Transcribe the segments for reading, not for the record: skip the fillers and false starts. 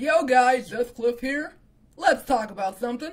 Yo guys, just Cliff here. Let's talk about something.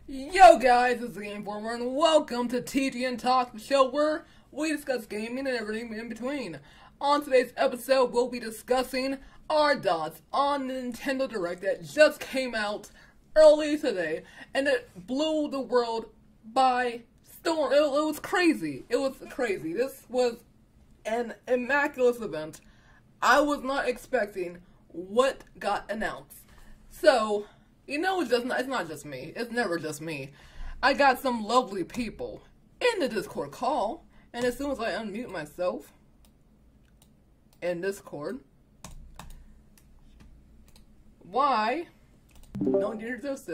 Yo guys, it's TheGameNFormer and welcome to TGN Talks, the show where we discuss gaming and everything in between. On today's episode, we'll be discussing our thoughts on the Nintendo Direct that just came out early today, and it blew the world by storm. It was crazy. It was crazy. This was an immaculate event. I was not expecting what got announced. So, you know, it's not just me. It's never just me. I got some lovely people in the Discord call, and as soon as I unmute myself in Discord, why don't you do this?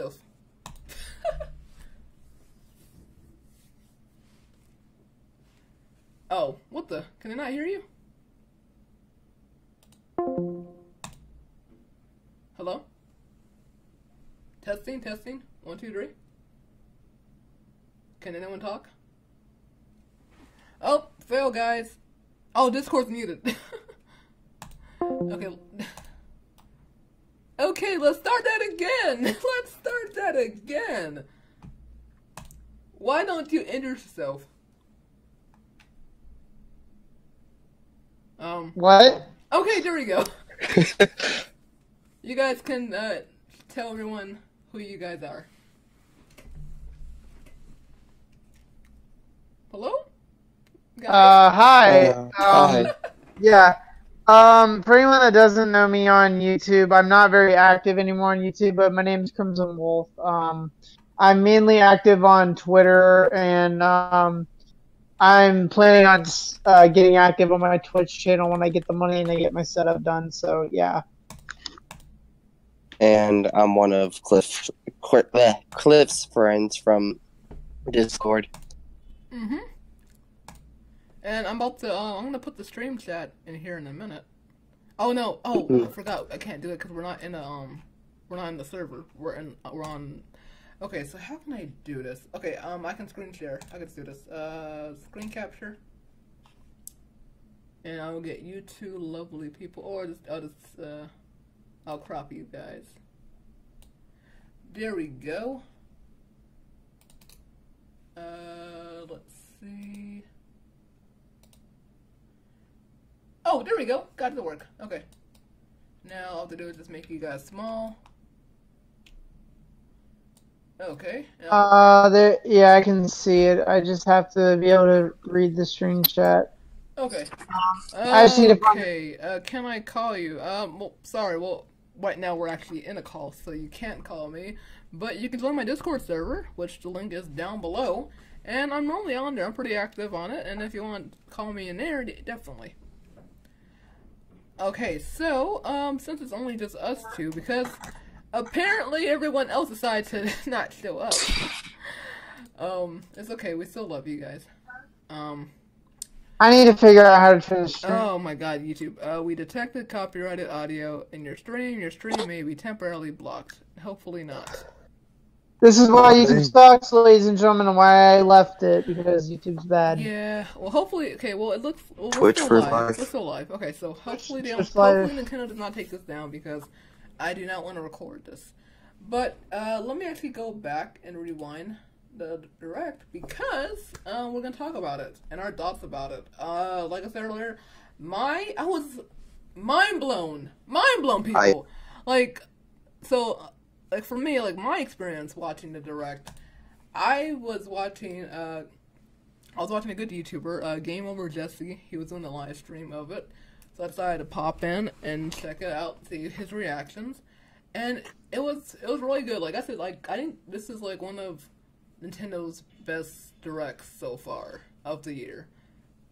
Oh, what the? Can I not hear you? Hello? Testing, testing. 1, 2, 3. Can anyone talk? Oh, fail, guys. Oh, Discord's muted. Okay. Okay, let's start that again. Let's start that again. Why don't you introduce yourself? What? Okay, there we go. You guys can tell everyone who you guys are. Hello? Guys? Hi. Hi. Yeah. For anyone that doesn't know me on YouTube, I'm not very active anymore on YouTube, but my name is Crimson Wolf. I'm mainly active on Twitter, and I'm planning on getting active on my Twitch channel when I get the money and I get my setup done. So yeah. And I'm one of Cliff's friends from Discord. Mm-hmm. And I'm about to, I'm gonna put the stream chat in here in a minute. Oh no, I forgot, I can't do it because we're not in the server. We're on, okay, so how can I do this? Okay, I can screen share. I can do this. Screen capture. And I'll get you two lovely people, or I'll crop you guys. There we go. Let's see. Oh, there we go. Got it to work. Okay. Now all I have to do is just make you guys small. Okay. There. Yeah, I can see it. I just have to be able to read the screen chat. Okay. I just need to. Okay. Can I call you? Well, sorry. Well, right now we're actually in a call, so you can't call me. But you can join my Discord server, which the link is down below. And I'm normally on there. I'm pretty active on it. And if you want to call me in there, definitely. Okay, so, since it's only just us two, because apparently everyone else decided to not show up. It's okay. We still love you guys. I need to figure out how to finish stream. Oh my god, YouTube. We detected copyrighted audio in your stream. Your stream may be temporarily blocked. Hopefully not. This is why YouTube sucks, ladies and gentlemen, and why I left it, because YouTube's bad. Yeah, well, hopefully, okay, well, it looks, well, Twitch still for live. life. We're still live. Okay, so hopefully Nintendo does not take this down, because I do not want to record this. But, let me actually go back and rewind the Direct, because, we're gonna talk about it, and our thoughts about it. Like I said earlier, I was mind blown, people. Like, for me, like, my experience watching the Direct, I was watching a good YouTuber, Game Over Jesse. He was doing a live stream of it. So I decided to pop in and check it out, see his reactions. And it was really good. Like I said, like, I think this is, like, one of Nintendo's best Directs so far of the year.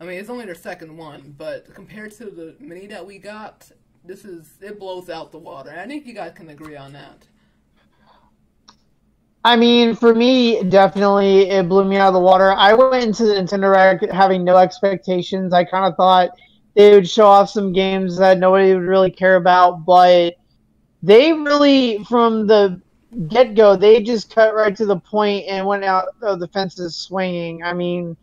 I mean, it's only their second one, but compared to the many that we got, it blows out the water. And I think you guys can agree on that. I mean, for me, definitely, it blew me out of the water. I went into the Nintendo Direct having no expectations. I kind of thought they would show off some games that nobody would really care about, but they really, from the get-go, they just cut right to the point and went out of the fences swinging. I mean,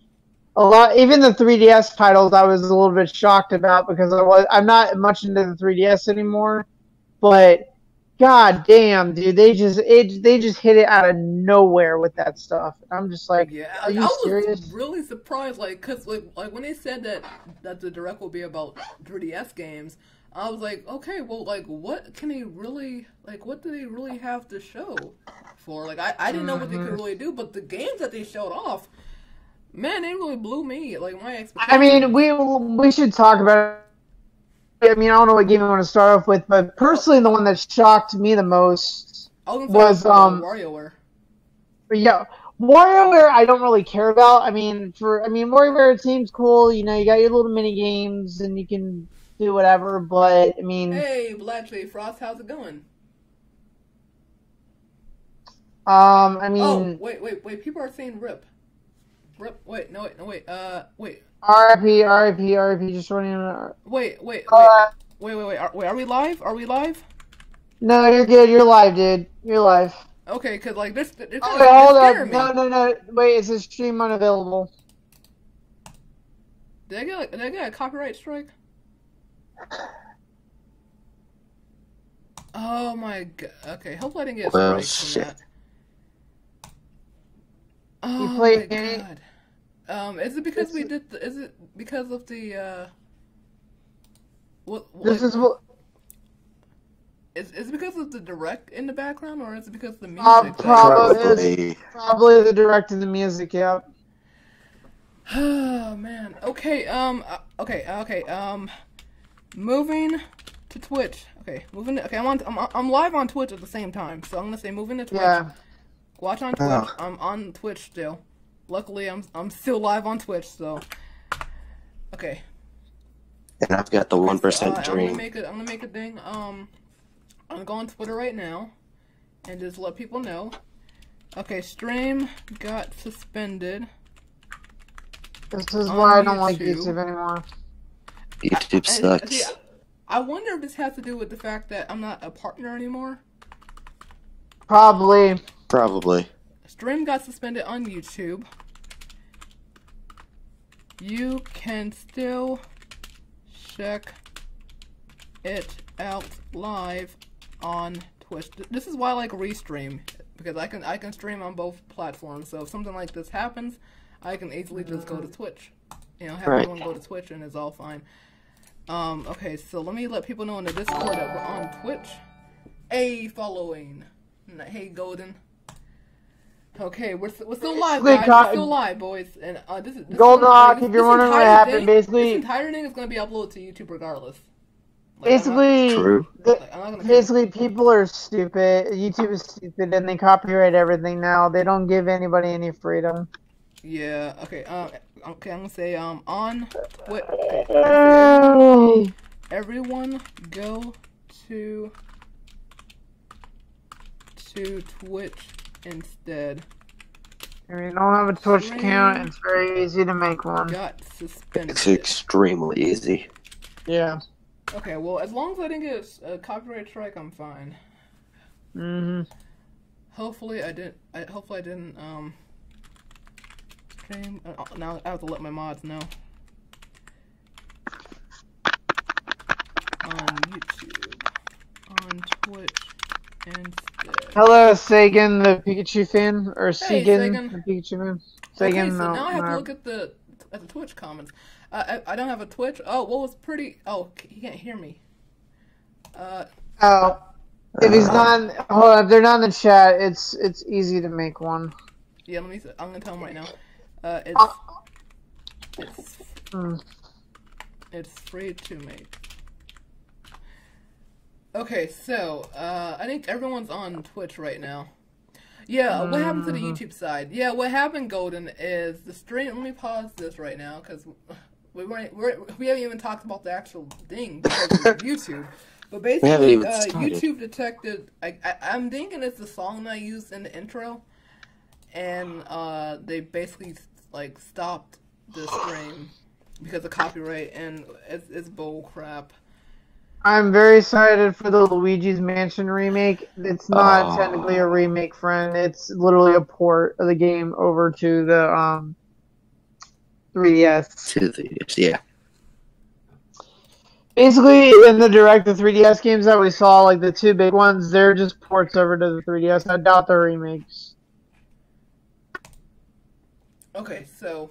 even the 3DS titles I was a little bit shocked about, because I'm not much into the 3DS anymore, but god damn, dude, they just hit it out of nowhere with that stuff. I'm just like, yeah, are you serious? Was really surprised, like, cause like when they said that the Direct will be about 3DS games, I was like, okay, well, like, what can they really, like, what do they really have to show for? Like, I didn't know what they could really do, but the games that they showed off, man, they really blew me, like, my expectations. I mean, we should talk about it. I mean, I don't know what game I want to start off with, but personally, the one that shocked me the most was WarioWare. Yeah, WarioWare I don't really care about. I mean, WarioWare seems cool. You know, you got your little mini games and you can do whatever. But I mean, hey, Blatchley Frost, how's it going? I mean, oh wait, people are saying rip. Wait. RIP, just running. Wait. Are we live? Are we live? No, you're good. You're live, dude. You're live. Okay, cause like this. Hold up. No. Wait, is this stream unavailable? Did I get a copyright strike? Oh my god. Okay, hopefully I didn't get a strike from that. Oh my god. Is it because is it because of the, This is what... Is it because of the Direct in the background, or is it because of the music? Probably the Direct and the music, yeah. Oh, man. Okay, moving to Twitch. I'm live on Twitch at the same time, so I'm gonna say moving to Twitch. Yeah. Watch on Twitch. I'm on Twitch still. Luckily, I'm still live on Twitch, so okay. And I've got the 1% dream. I'm gonna make a thing. I'm gonna go on Twitter right now and just let people know. Okay, stream got suspended. This is why I don't like YouTube anymore. YouTube sucks. I wonder if this has to do with the fact that I'm not a partner anymore. Probably. Stream got suspended on YouTube. You can still check it out live on Twitch. This is why I like Restream, because I can stream on both platforms. So if something like this happens, I can easily just go to Twitch. You know, have everyone go to Twitch and it's all fine. Okay, so let me let people know in the Discord that we're on Twitch. Hey, following. Hey, Golden. Okay, we're still live, guys. We're still live, boys. And this is Golden Rock. If you're wondering what happened, basically, this entire thing is going to be uploaded to YouTube regardless. Like, True. I'm not gonna basically, people are stupid. YouTube is stupid, and they copyright everything now. They don't give anybody any freedom. Yeah. Okay. Okay. I'm gonna say on Twitch. Okay. Everyone go to Twitch instead. If you don't have a Twitch account, it's very easy to make one. Got suspended. It's extremely easy. Yeah. Okay, well, as long as I didn't get a copyright strike, I'm fine. Hopefully I didn't stream. Now I have to let my mods know. On YouTube, on Twitch instead. Hello, Sagan, the Pikachu fan, or Hey, Sagan, the Pikachu fan. Sagan, okay, so no, now I have to look at the Twitch comments. I don't have a Twitch. Oh, well, it's pretty. Oh, he can't hear me. Oh, if he's not, hold on, if they're not in the chat, it's easy to make one. Yeah, let me. I'm gonna tell him right now. It's free to make. Okay, so I think everyone's on Twitch right now. Yeah, what happened to the YouTube side? Yeah, what happened, Golden, is the stream. Let me pause this right now because we haven't even talked about the actual thing because of YouTube. But basically, YouTube detected. I'm thinking it's the song that I used in the intro, and they basically like stopped the stream because of copyright, and it's bull crap. I'm very excited for the Luigi's Mansion remake. It's not technically a remake, friend. It's literally a port of the game over to the 3DS. To the yeah. Basically, in the the 3DS games that we saw, like the two big ones, they're just ports over to the 3DS. I doubt they're remakes. Okay, so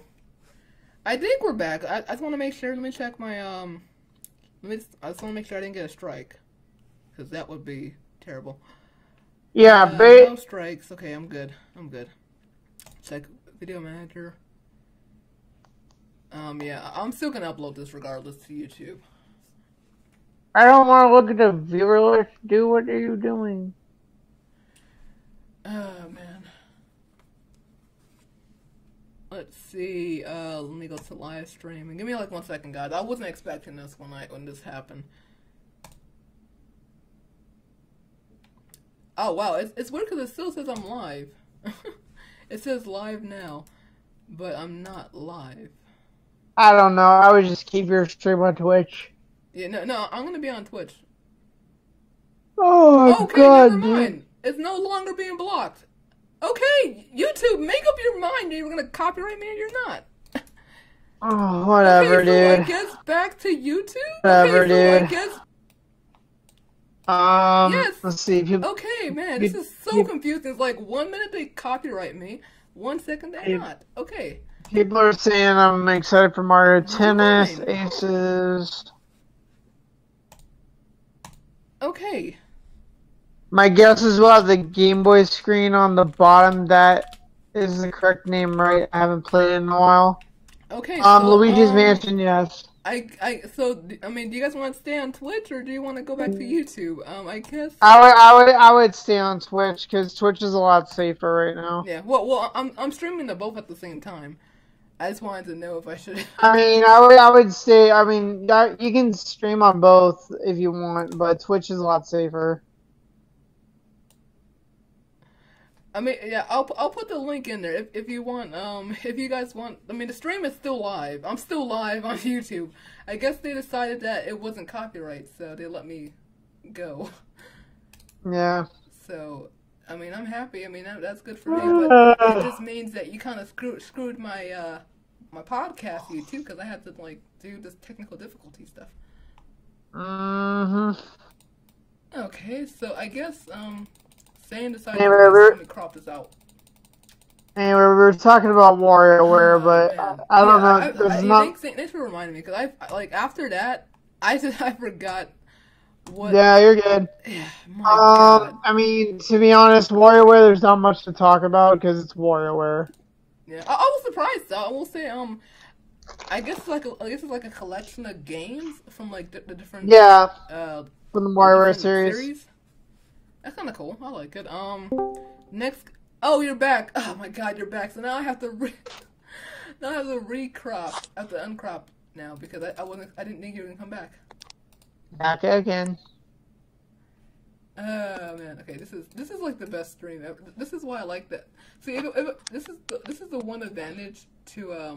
I think we're back. I just want to make sure. Let me check my I just want to make sure I didn't get a strike, because that would be terrible. Yeah, no strikes. Okay, I'm good. I'm good. Check video manager. Yeah, I'm still gonna upload this regardless to YouTube. I don't want to look at the viewer list. Do what are you doing? Oh man. Let's see. Let me go to live streaming. Give me like 1 second, guys. I wasn't expecting this when this happened. Oh wow, it's weird because it still says I'm live. It says live now, but I'm not live. I don't know. I would just keep your stream on Twitch. Yeah, no, I'm gonna be on Twitch. Oh, okay, God, never mind. dude. It's no longer being blocked. Okay, YouTube, make up your mind. You're gonna copyright me or you're not. Oh, whatever, okay, so dude. I guess back to YouTube. Whatever, okay, so dude. I guess. Yes. Let's see. Okay, man, this is so confusing. It's like 1 minute they copyright me, 1 second they're not. Okay. People are saying I'm excited for Mario Tennis, Aces. Okay. My guess is we'll have the Game Boy screen on the bottom. That is the correct name, right? I haven't played it in a while. Okay. So, Luigi's Mansion, yes. So, I mean, do you guys want to stay on Twitch or do you want to go back to YouTube? I guess. I would stay on Twitch because Twitch is a lot safer right now. Yeah. Well, I'm streaming them both at the same time. I just wanted to know if I should. I mean, I would stay. I mean, you can stream on both if you want, but Twitch is a lot safer. I mean, yeah, I'll put the link in there if you want. If you guys want, I mean, the stream is still live. I'm still live on YouTube. I guess they decided that it wasn't copyright, so they let me go. Yeah. So, I mean, I'm happy. I mean, that's good for me. But it just means that you kind of screwed my my podcast YouTube because I had to like do this technical difficulty stuff. Okay, so I guess Sam decided let me crop this out. Anyway, we were talking about WarioWare, but I don't know. Thanks for reminding me, because I like after that, I forgot what. Yeah, you're good. My God. I mean, to be honest, WarioWare, there's not much to talk about because it's WarioWare. Yeah, I was surprised. I will say, I guess it's like a collection of games from like the different from the Mario series. That's kind of cool. I like it. Next. Oh, you're back. Oh my God, you're back. So now I have to now I have to recrop. I have to uncrop now because I didn't think you were gonna come back. Back again. Oh man. Okay, this is like the best stream ever. This is why I like that. See, this is the one advantage to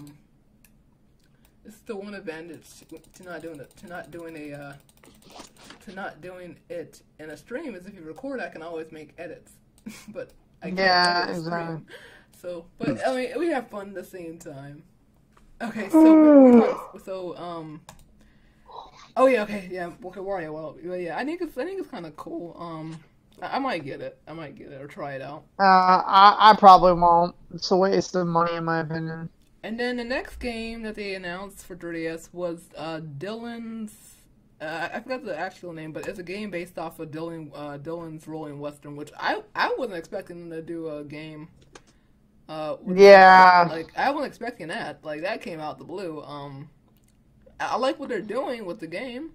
This is the one advantage to not doing it in a stream is if you record, I can always make edits, but I can't edit a stream. So, but I mean, we have fun at the same time. Okay, oh yeah, okay, Wario. Well, yeah, I think it's kind of cool. I might get it. Or try it out. I probably won't. It's a waste of money in my opinion. And then the next game that they announced for 3DS was Dylan's. I forgot the actual name, but it's a game based off of Dylan's Rolling Western, which I wasn't expecting them to do a game. Like I wasn't expecting that. Like that came out the blue. I like what they're doing with the game.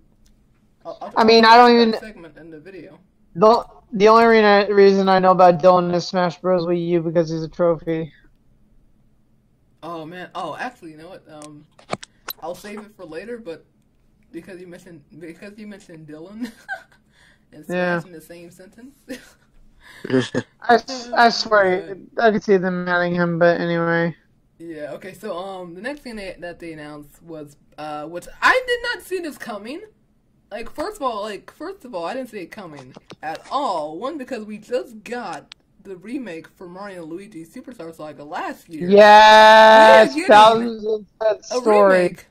I mean, I don't even segment in the video. The only reason I know about Dylan is Smash Bros. Wii U because he's a trophy. Oh man! Oh, actually, you know what? I'll save it for later. But because you mentioned Dylan and Smash in the same sentence. I swear I could see them adding him, but anyway. Yeah. Okay. So the next thing that they announced was which I did not see this coming. Like first of all, I didn't see it coming at all. One, because we just got the remake for Mario and Luigi Superstar Saga last year. Yes, Bowser's Inside Story. Remake.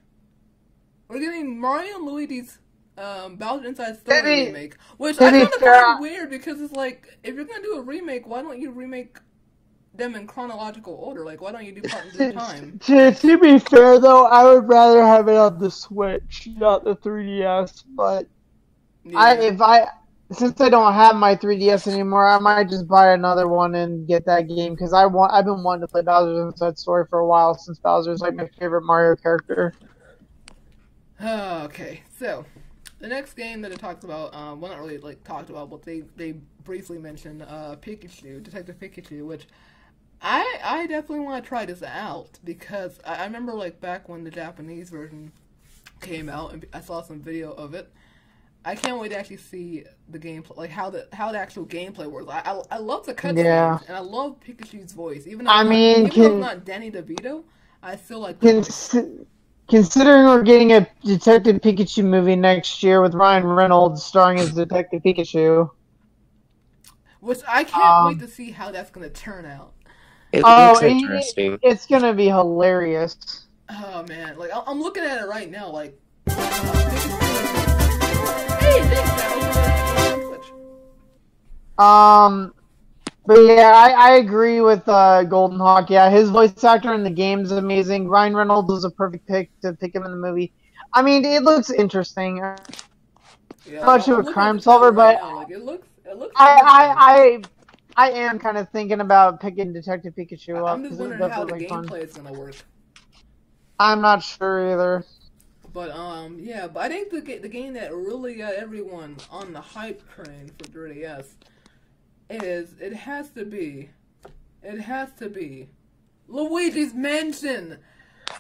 We're getting Mario and Luigi's Bowser's Inside Story remake, which I found kind of weird because it's like if you're gonna do a remake, why don't you remake them in chronological order? Like, why don't you do part at a time? To be fair, though, I would rather have it on the Switch, not the 3DS. But yeah. Since I don't have my 3DS anymore, I might just buy another one and get that game because I've been wanting to play Bowser's Inside Story for a while since Bowser's like my favorite Mario character. Okay, so the next game that it talks about, well, not really like talked about, but they briefly mentioned Pikachu, Detective Pikachu, which I definitely want to try this out because I remember like back when the Japanese version came out and I saw some video of it. I can't wait to actually see the gameplay, like how the actual gameplay works. I love the cutscenes and I love Pikachu's voice. Even though it's not Danny DeVito, I still like the voice. Considering we're getting a Detective Pikachu movie next year with Ryan Reynolds starring as Detective Pikachu, which I can't wait to see how that's gonna turn out. It looks interesting. It's gonna be hilarious. Oh man, like I'm looking at it right now, like. But yeah, I agree with Golden Hawk. Yeah, his voice actor in the game is amazing. Ryan Reynolds was a perfect pick to pick him in the movie. I mean, it looks interesting. Yeah, much of a crime solver, but like, it looks. I am kind of thinking about picking Detective Pikachu up. I'm just wondering how the gameplay is gonna work. I'm not sure either. But yeah, but I think the game that really got everyone on the hype train for 3DS is it has to be Luigi's Mansion.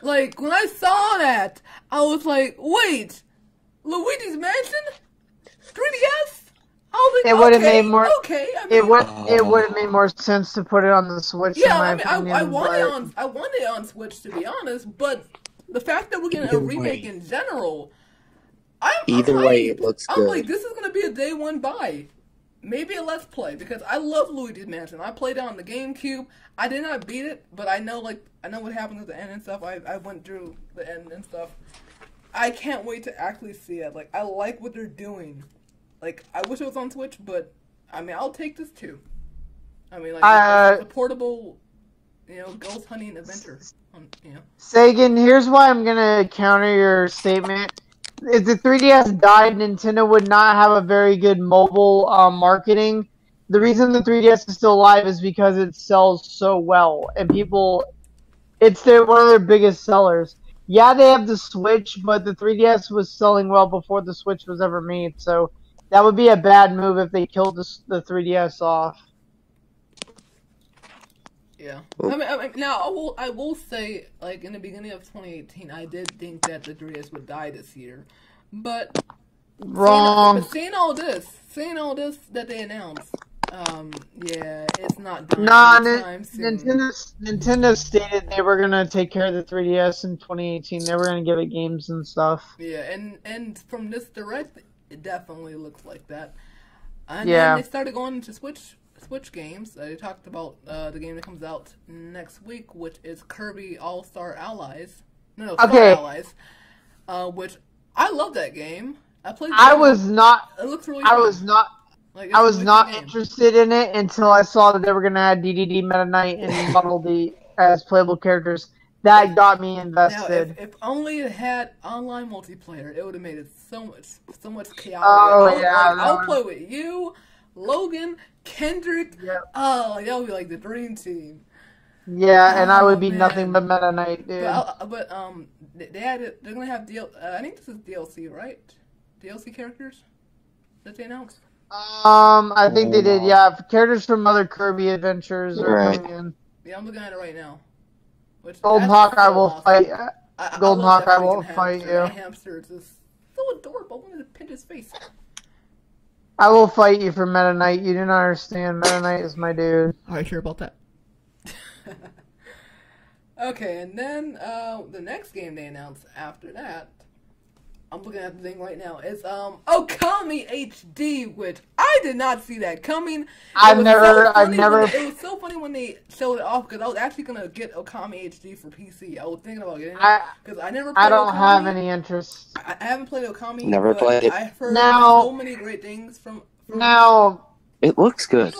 Like when I saw that, I was like, wait, Luigi's Mansion, 3DS. I was like, it would have made more. Okay, I mean, it would have made more sense to put it on the Switch. Yeah, I want it on Switch to be honest, but. The fact that we're getting a remake in general, Either way, it looks good. I'm like, this is going to be a day one buy. Maybe a Let's Play, because I love Luigi's Mansion. I played it on the GameCube. I did not beat it, but I know what happens at the end and stuff. I went through the end and stuff. I can't wait to actually see it. Like, I like what they're doing. Like, I wish it was on Switch, but, I mean, I'll take this too. I mean, like, it's a portable, ghost hunting adventure. Sagan, here's why I'm gonna counter your statement. If the 3DS died, Nintendo would not have a very good mobile marketing. The reason the 3DS is still alive is because it sells so well, and it's one of their biggest sellers. yeah, they have the Switch, but the 3DS was selling well before the Switch was ever made, so that would be a bad move if they killed the 3DS off. Yeah. I mean, now I will say, like, in the beginning of 2018, I did think that the 3DS would die this year, but Wrong. Seeing all this that they announced, yeah, it's not done anytime soon. Nintendo stated they were gonna take care of the 3DS in 2018. They were gonna give it games and stuff. Yeah, and from this direct, it definitely looks like that. And Yeah. then they started going into Switch games. They talked about the game that comes out next week, which is Kirby All-Star Allies. No, Star Okay. Allies. Which I love that game. It looks really I fun. was not. Like, I was really not good game. interested in it until I saw that they were gonna add DDD Meta Knight and Bundle D as playable characters. That got me Now, invested. if only it had online multiplayer, it would have made it so much chaotic. Oh, yeah, I'll play with you, Logan, Kendrick. Yep. Oh, that would be like the dream team. Yeah, and I would be man. nothing but Meta Knight, dude. But they're gonna have I think this is DLC, right? DLC characters that they announced. I think they did. Yeah, characters from other Kirby adventures are Right. coming in. Yeah, I'm looking at it right now. Golden Hawk, I will fight. Golden love Hawk, that I will freaking fight hamster. you. That hamster is just so adorable. I wanted to pinch his face. I will fight you for Meta Knight. You do not understand. Meta Knight is my dude. Are you sure about that? Okay, and then the next game they announced after that, I'm looking at the thing right now, is Okami HD, which I did not see that coming. I've never. It was so funny when they showed it off, because I was actually gonna get Okami HD for PC. I was thinking about getting it because I never played I don't Okami. have any interest. I haven't played Okami. Never but played it. I've heard Now- so many great things from Now, It looks good.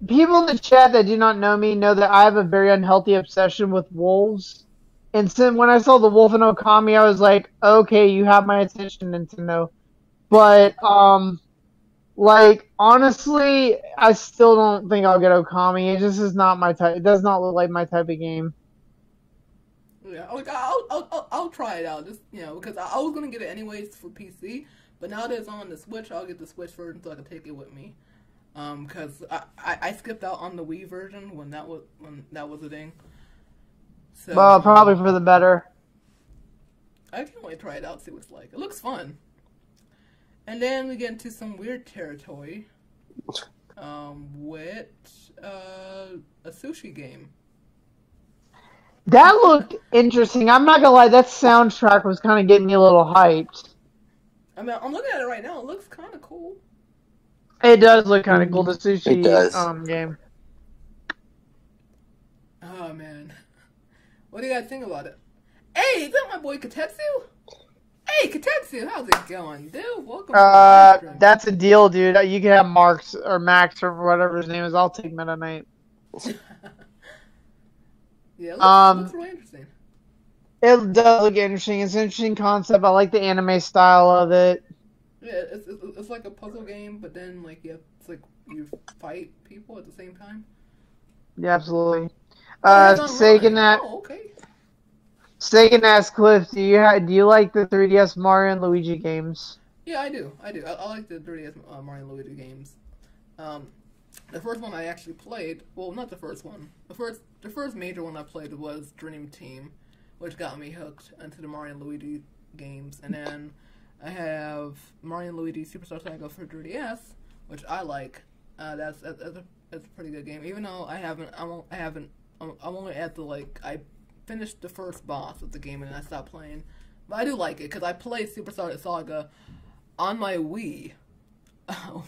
people in the chat that do not know me know that I have a very unhealthy obsession with wolves. And so when I saw the wolf in Okami, I was like, okay, you have my attention, Nintendo. But, like, honestly, I still don't think I'll get Okami. It just is not my type. It does not look like my type of game. Yeah, like I'll try it out, just because I was gonna get it anyways for PC, but now that it's on the Switch, I'll get the Switch version so I can take it with me. Because I skipped out on the Wii version when that was a thing. So, Well, probably for the better. I can't wait to try it out, see what it's like. It looks fun. And then we get into some weird territory, with a sushi game. That looked interesting. I'm not gonna lie, that soundtrack was kind of getting me a little hyped. I mean, I'm looking at it right now. It looks kind of cool. It does look kind of cool, the sushi It does. game. Oh man, what do you guys think about it? Hey, is that my boy Katetsu? Hey, Katetsu, how's it going, dude? Welcome. To the That's a deal, dude. You can have Marks or Max or whatever his name is. I'll take Meta Knight. Yeah, it looks really interesting. It does look interesting. It's an interesting concept. I like the anime style of it. Yeah, it's like a puzzle game, but then it's like you fight people at the same time. Yeah, absolutely. Sagan okay. Sagan asked Cliff, do you like the 3DS Mario and Luigi games? Yeah, I do. I like the 3DS Mario and Luigi games. The first one I actually played, well, not the first one. The first major one I played was Dream Team, which got me hooked into the Mario and Luigi games. And then I have Mario and Luigi Superstar Saga for 3DS, which I like. That's a pretty good game. Even though I'm only at I finished the first boss of the game and then I stopped playing. But I do like it because I played Superstar Saga on my Wii.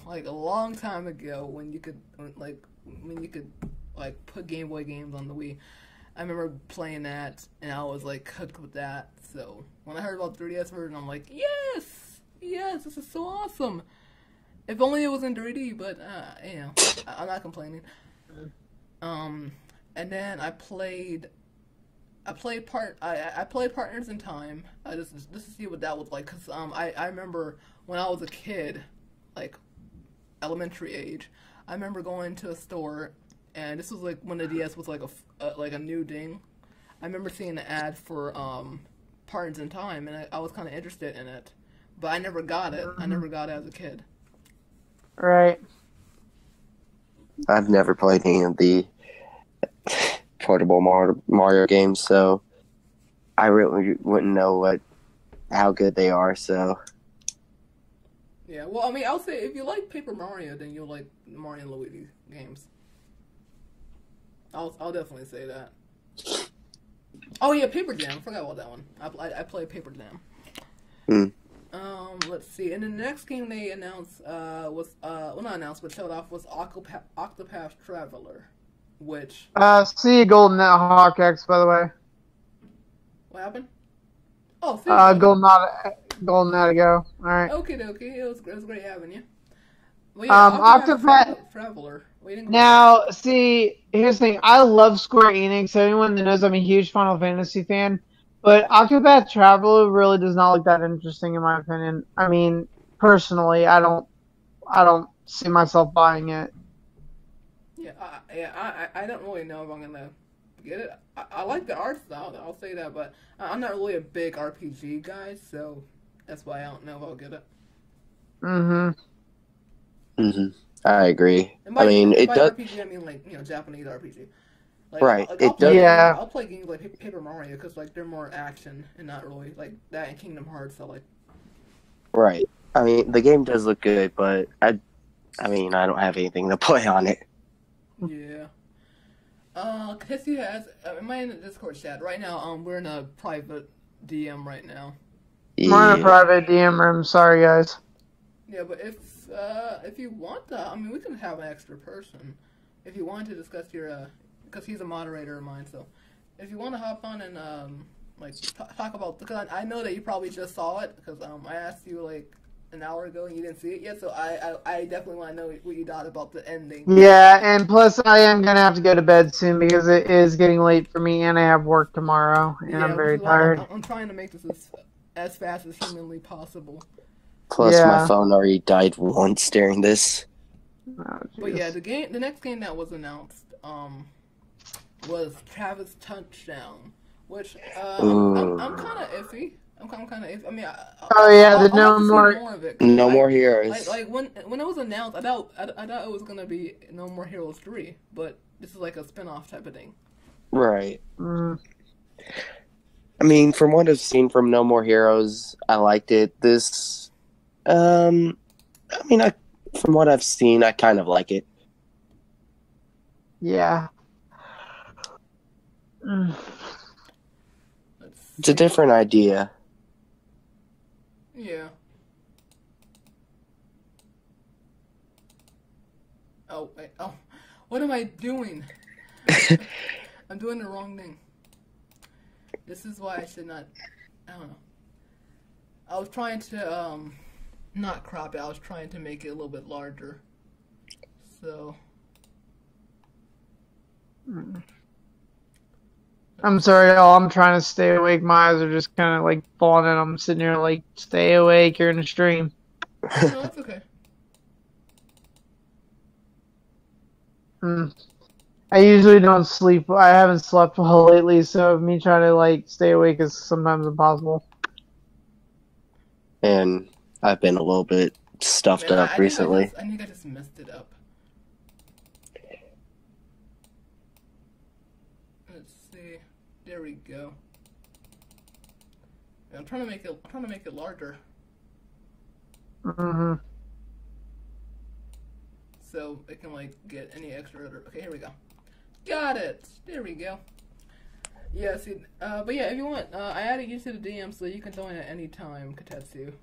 Like a long time ago when you could put Game Boy games on the Wii. I remember playing that and I was like hooked with that. So when I heard about the 3DS version, I'm like, yes, this is so awesome. If only it was in 3D, but I'm not complaining. And then I played Partners in Time. Just to see what that was like, cause I remember when I was a kid, like elementary age, I remember going to a store, and this was like when the DS was like a new thing. I remember seeing the ad for Partners in Time, and I was kind of interested in it, but I never got it. I never got it as a kid. Right. I've never played any of the portable Mario games, so I really wouldn't know how good they are. So Yeah, well, I mean, I'll say if you like Paper Mario, then you'll like Mario and Luigi games. I'll definitely say that. Oh yeah, Paper Jam. I forgot about that one. I played Paper Jam. Let's see. And the next game they announced was well, not announced, but showed off was Octopath Traveler, which See you, Golden Hawk X, by the way. What happened? Oh, see you. Golden had to go. All right. Okay. It was great having you. Well, yeah, Octopath Traveler. Now, see, here's the thing. I love Square Enix. Anyone that knows, I'm a huge Final Fantasy fan. But Octopath Traveler really does not look that interesting, in my opinion. I mean, personally, I don't see myself buying it. Yeah, I don't really know if I'm gonna get it. I like the art style, I'll say that, but I'm not really a big RPG guy, so that's why I don't know if I'll get it. I agree. I mean, it does. RPG, I mean, like, Japanese RPG. Like, Right. I'll play games like Paper Mario because like they're more action and not really like that in Kingdom Hearts. So like. Right. I mean, the game does look good, but I don't have anything to play on it. Yeah. Casey has. Am I in the Discord chat right now? We're in a private DM right now. We're in a private DM room. Sorry, guys. Yeah, but if you want that, I mean, we can have an extra person. If you want to discuss your, because he's a moderator of mine, so if you want to hop on and talk about, because I know that you probably just saw it, because I asked you like an hour ago and you didn't see it yet, so I definitely want to know what you thought about the ending. Yeah, and plus I am gonna have to go to bed soon because it is getting late for me and I have work tomorrow and I'm very tired. I'm trying to make this as fast as humanly possible. Plus, my phone already died once during this. Oh, but yeah, the next game that was announced was Travis Touchdown, which I'm kind of iffy. I'm kind of iffy. I mean, more of it. No More Heroes. Like when it was announced, I thought it was gonna be No More Heroes 3, but this is like a spin-off type of thing. Right. I mean, from what I've seen from No More Heroes, I liked it. This, from what I've seen, I kind of like it. Yeah. It's a different idea. Yeah. Oh, wait. Oh, what am I doing? I'm doing the wrong thing. This is why I should not. I don't know. I was trying to not crop it. I was trying to make it a little bit larger. So. I'm sorry, y'all. I'm trying to stay awake. My eyes are just kind of like falling in. I'm sitting here like, stay awake. You're in a stream. No, that's okay. I usually don't sleep. I haven't slept well lately, so me trying to like stay awake is sometimes impossible. And I've been a little bit stuffed up recently. I think I just messed it up. Let's see. There we go. I'm trying to make it larger. So it can like get any extra. Okay, here we go. Got it. There we go. Yeah. See. But yeah, if you want, I added you to the DM so you can join at any time, Katetsu.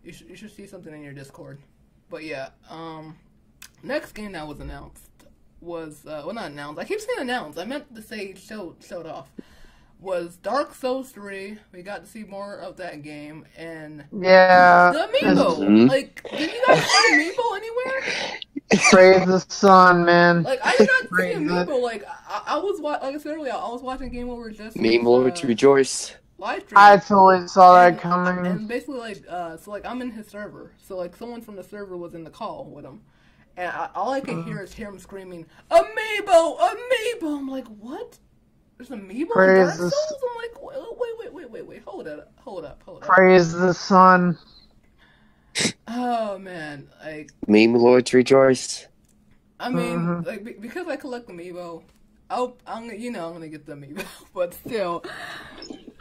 You should see something in your Discord. But yeah. Next game that was announced was well, not announced. I keep saying announced. I meant to say showed off. Was Dark Souls 3. We got to see more of that game, and the amiibo. Like, did you guys see the amiibo anywhere? Praise the sun, man. Like, I did not see the amiibo. Like, I was like I said earlier, I was watching Game Over just Amiibo to rejoice. Live stream. I totally saw that coming. And basically, like, so like I'm in his server, so like someone from the server was in the call with him, and all I can hear is him screaming, "Amiibo, amiibo!" I'm like, what? There's amiibo in Praise Dark the Souls? I'm like, wait, hold up. praise the sun. Oh man, like, Meme lords rejoice. I mean, like, because I collect amiibo, I'm gonna get the amiibo, but still,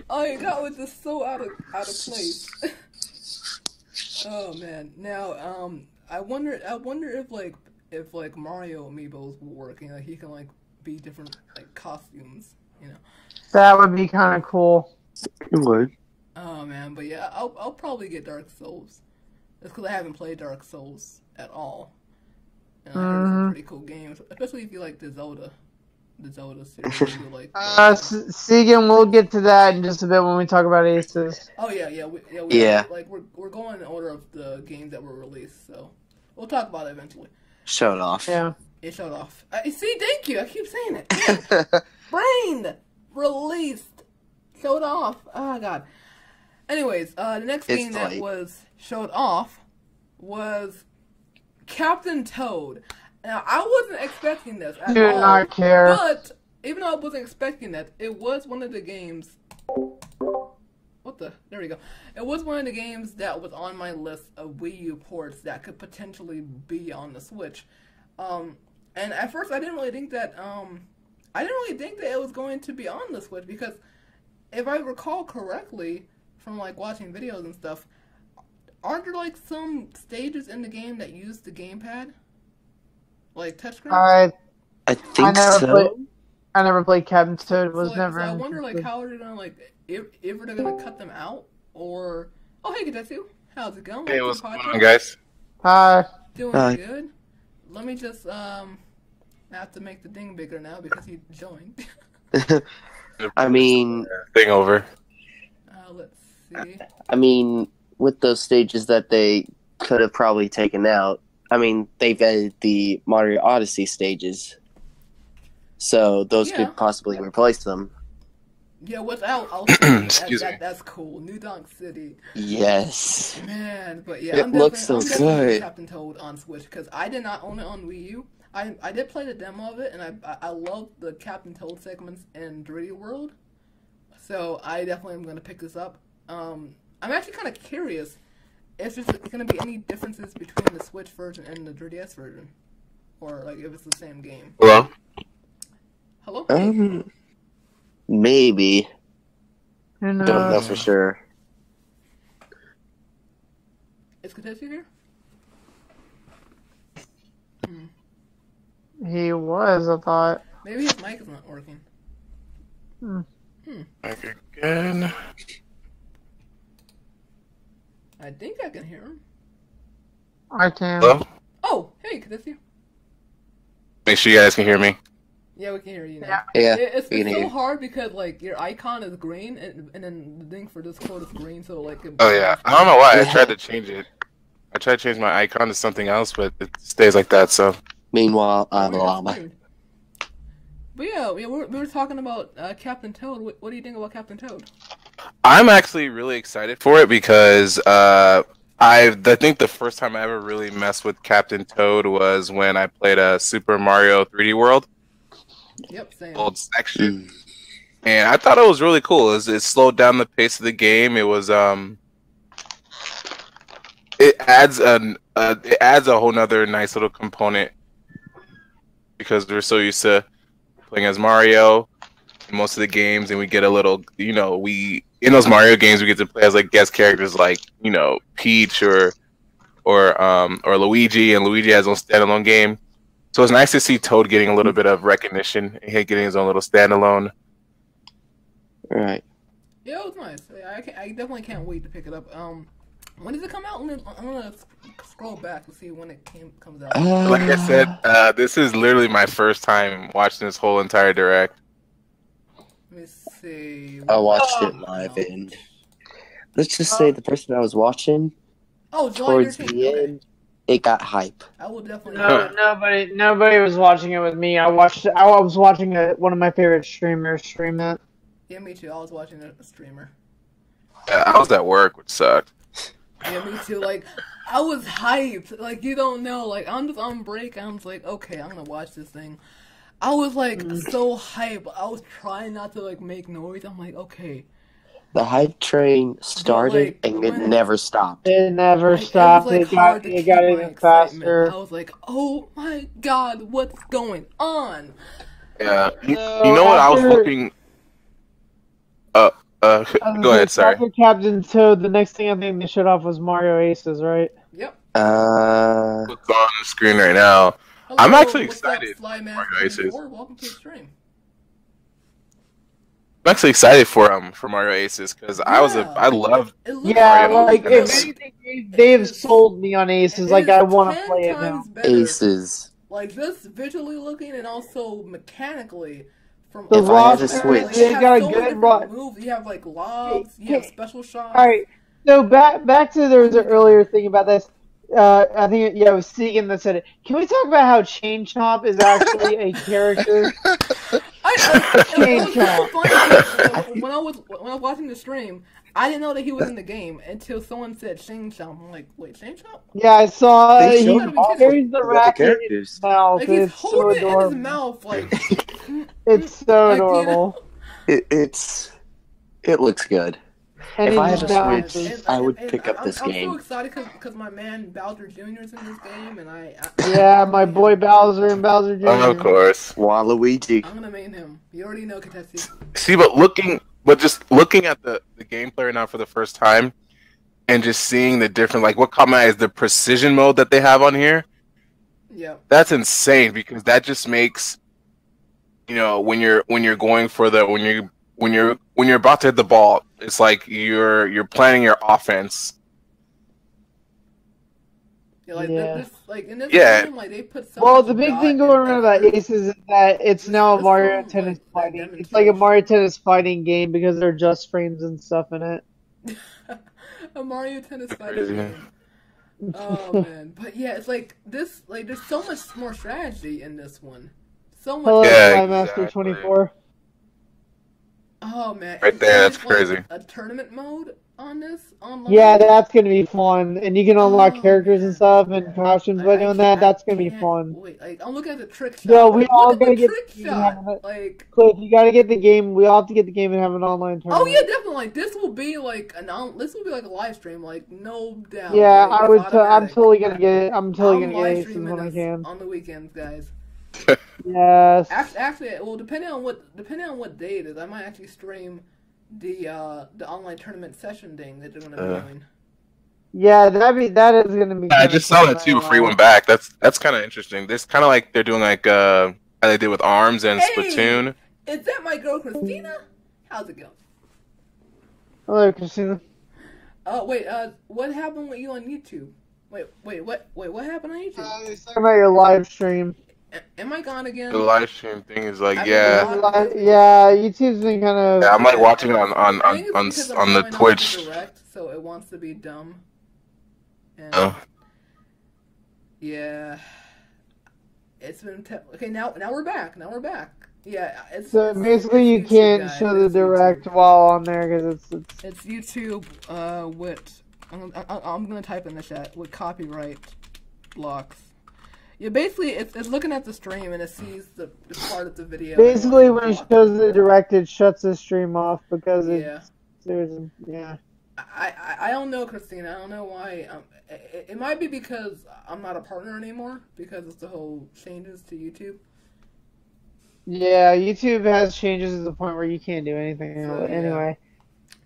that was just so out of place. Oh man, now I wonder if Mario amiibos will work, like he can like be different like costumes, That would be kind of cool. It would. Oh man, but yeah, I'll probably get Dark Souls. That's because I haven't played Dark Souls at all, and I heard it's a pretty cool game, especially if you like the Zelda series. You like. Segan, we'll get to that in just a bit when we talk about Aces. Oh yeah. Yeah. Like we're going in order of the games that were released, so we'll talk about it eventually. Showed off. Yeah. It showed off. See, thank you. I keep saying it. Brain released, showed off. Oh god. Anyways, the next game that was showed off was Captain Toad. Now, I wasn't expecting this at all. Do not care. But, even though I wasn't expecting that, it was one of the games... There we go. It was one of the games that was on my list of Wii U ports that could potentially be on the Switch. And at first, I didn't really think that... it was going to be on the Switch, because if I recall correctly, from, like, watching videos and stuff, aren't there, like, some stages in the game that use the gamepad? Like touchscreen? I think so. I never played Captain Toad. So I wonder like how are they gonna like if they're gonna cut them out or hey Gadetsu, how's it going? Hey, what's going on, guys? Hi. Doing good. Let me just have to make the thing bigger now because he joined. I mean, thing over. Let's see. I mean, with those stages that they could have probably taken out. I mean, they've added the Mario Odyssey stages, so those could possibly replace them. Yeah, without that's cool. New Donk City. Yes. Man, but yeah, it looks so good. Captain Toad on Switch because I did not own it on Wii U. I did play the demo of it, and I love the Captain Toad segments in 3D World. So I definitely am going to pick this up. I'm actually kind of curious. Is there going to be any differences between the Switch version and the 3DS version? Or, like, if it's the same game? Hello? Hello? Maybe. Don't know for sure. Is Katetsu here? He was, I thought. Maybe his mic is not working. Back again. I think I can hear him. I can. Hello? Oh, hey, Katetsu. Make sure you guys can hear me. Yeah, we can hear you now. Yeah, it's so hard because, like, your icon is green, and then the thing for Discord is green, so, like... Oh, yeah. I don't know why. I tried to change it. I tried to change my icon to something else, but it stays like that, so... Meanwhile, I'm a llama. But yeah, we were talking about Captain Toad. What do you think about Captain Toad? I'm actually really excited for it because I think the first time I ever really messed with Captain Toad was when I played Super Mario 3D World. Yep, same. Old section. And I thought it was really cool. It slowed down the pace of the game. It was it adds a whole nother nice little component because we're so used to playing as Mario in most of the games, and we get a little, in those Mario games we get to play as like guest characters like Peach or Luigi, and Luigi has his own standalone game. So it's nice to see Toad getting a little bit of recognition and getting his own little standalone. Right. Yeah, it was nice. I definitely can't wait to pick it up. When does it come out? I'm gonna scroll back to see when it comes out. Like I said, this is literally my first time watching this whole entire direct. Let me see. I watched it live, and let's just say the person I was watching towards the end, it got hype. I will definitely. Nobody was watching it with me. I was watching one of my favorite streamers stream it. Yeah, me too. I was watching a streamer. Yeah, I was at work, which sucked. Yeah, me too. Like, I was hyped. Like, you don't know. Like, I'm just on break. I'm just like, okay, I'm gonna watch this thing. I was like so hyped. I was trying not to like make noise. I'm like, okay. The hype train started and it never stopped. It never It stopped. was like hard to keep got my even excitement. faster. I was like, oh my god, what's going on? Yeah, you know what? I was looking. Go ahead. Sorry. After Captain Toad, the next thing I think they showed off was Mario Aces, right? Yep. Look on the screen right now. Hello, I'm actually what's excited. up, Mario Aces. Welcome to the stream. I'm actually excited for Mario Aces because I loved Mario. Like if Tennis. anything, they've sold me on Aces. Like I want to play it now. Aces. Like this visually looking and also mechanically. From if I had to switch, they got a good moves. You have like lobs. You have special shots. All right. So back to there was an earlier thing about this. I think it was Segan that said it. Can we talk about how Chain Chomp is actually a character? Chain Chomp. When I was watching the stream, I didn't know that he was in the game until someone said Chain Chomp. I'm like, wait, Chain Chomp? Yeah, I saw. He carries the racket in his mouth. Like, he's holding it in his mouth, like. It's so adorable. It looks good. And if I had to switch, I would pick up this game. I'm so excited because my man Bowser Jr. is in this game, and yeah, my boy Bowser and Bowser Jr. Of course, Waluigi. I'm gonna main him. You already know, Katesi. See, but just looking at the gameplay right now for the first time, and just seeing the different, like what caught my eye is the precision mode that they have on here. Yeah, that's insane because that just makes, you know, when you're going for the when you're about to hit the ball, it's like you're planning your offense. Yeah, in this game, like they put so the big thing going around about Aces is that it's now a Mario Tennis fighting. It's like a Mario Tennis fighting game because there are just frames and stuff in it. A Mario Tennis fighting game. Oh man, but yeah, it's like this. Like there's so much more strategy in this one. So much. Hello, Fly Master 24. Oh man! Right there, that's crazy. A tournament mode on this online. Yeah, that's gonna be fun, and you can unlock characters and stuff and costumes by doing that. That's gonna be fun. Wait, like I'm looking at the trick shot. No, we all gotta get trick shot. Like, Cliff, you gotta get the game. We all have to get the game and have an online tournament. Oh yeah, definitely. Like, this will be like a live stream, like no doubt. Yeah, like, I'm totally gonna get it. I'm totally gonna get Aces when I can on the weekends, guys. Yes. Actually, well, depending on what day it is, I might actually stream the online tournament session thing that they're gonna be doing. Yeah, that is gonna be. I just saw that too before you went back. That's kind of interesting. This kind of like they're doing like how they did with ARMS and Splatoon. Is that my girl Christina? How's it going? Hello, Christina. Oh wait, what happened with you on YouTube? Wait, what happened on YouTube? Talking about your live stream. Am I gone again? The live stream thing is like, yeah, YouTube's been kind of. Yeah, I'm like watching it on the Twitch. Direct, so it wants to be dumb. And yeah, it's been okay. Now we're back. Yeah, so basically you can't show the direct while on there because it's YouTube. I'm gonna type in the chat with copyright blocks. Yeah, basically, it's looking at the stream and it sees the part of the video. Basically, when it shows the direct, it shuts the stream off because yeah. I don't know, Christina. I don't know why. It might be because I'm not a partner anymore because it's the whole changes to YouTube. Yeah, YouTube has changes to the point where you can't do anything anyway.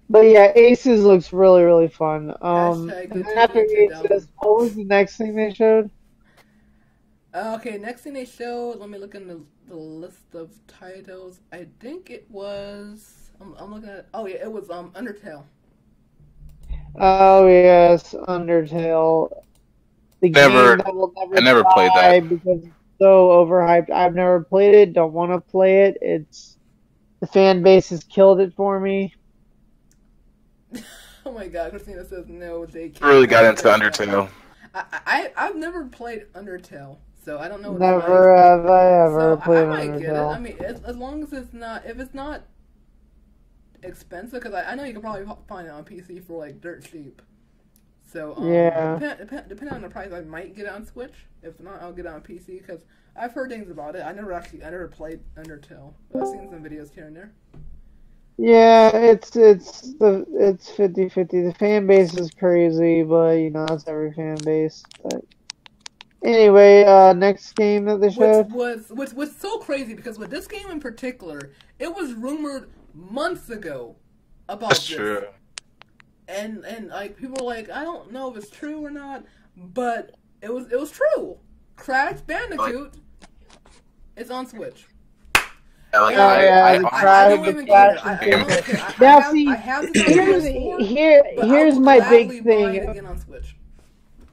But yeah, Aces looks really, really fun. And then after Aces, what was the next thing they showed? Okay, next thing they showed, let me look in the list of titles. I think it was, I'm looking at, oh yeah, it was Undertale. Oh yes, Undertale. The game that will never I never played that because it's so overhyped. I've never played it. Don't want to play it. The fan base has killed it for me. Oh my God, Christina says no. They can't. Really got into Undertale. I've never played Undertale, so I don't know. Never have I ever played Undertale. I might get it. I mean, as long as it's not, if it's not expensive, because I know you can probably find it on PC for like dirt cheap. So Yeah. depending on the price, I might get it on Switch. If not, I'll get it on PC because I've heard things about it. I never played Undertale, but I've seen some videos here and there. Yeah, it's 50-50. The fan base is crazy, but you know that's every fan base. But anyway, next game that they showed. Which was so crazy because with this game in particular, it was rumored months ago about That's this. true. And like people were like, I don't know if it's true or not, but it was true. Crash Bandicoot is on Switch. Like, I don't even care. I don't care. Now see, I have this on PS4, but I here's will my gladly big buy it thing. again on Switch.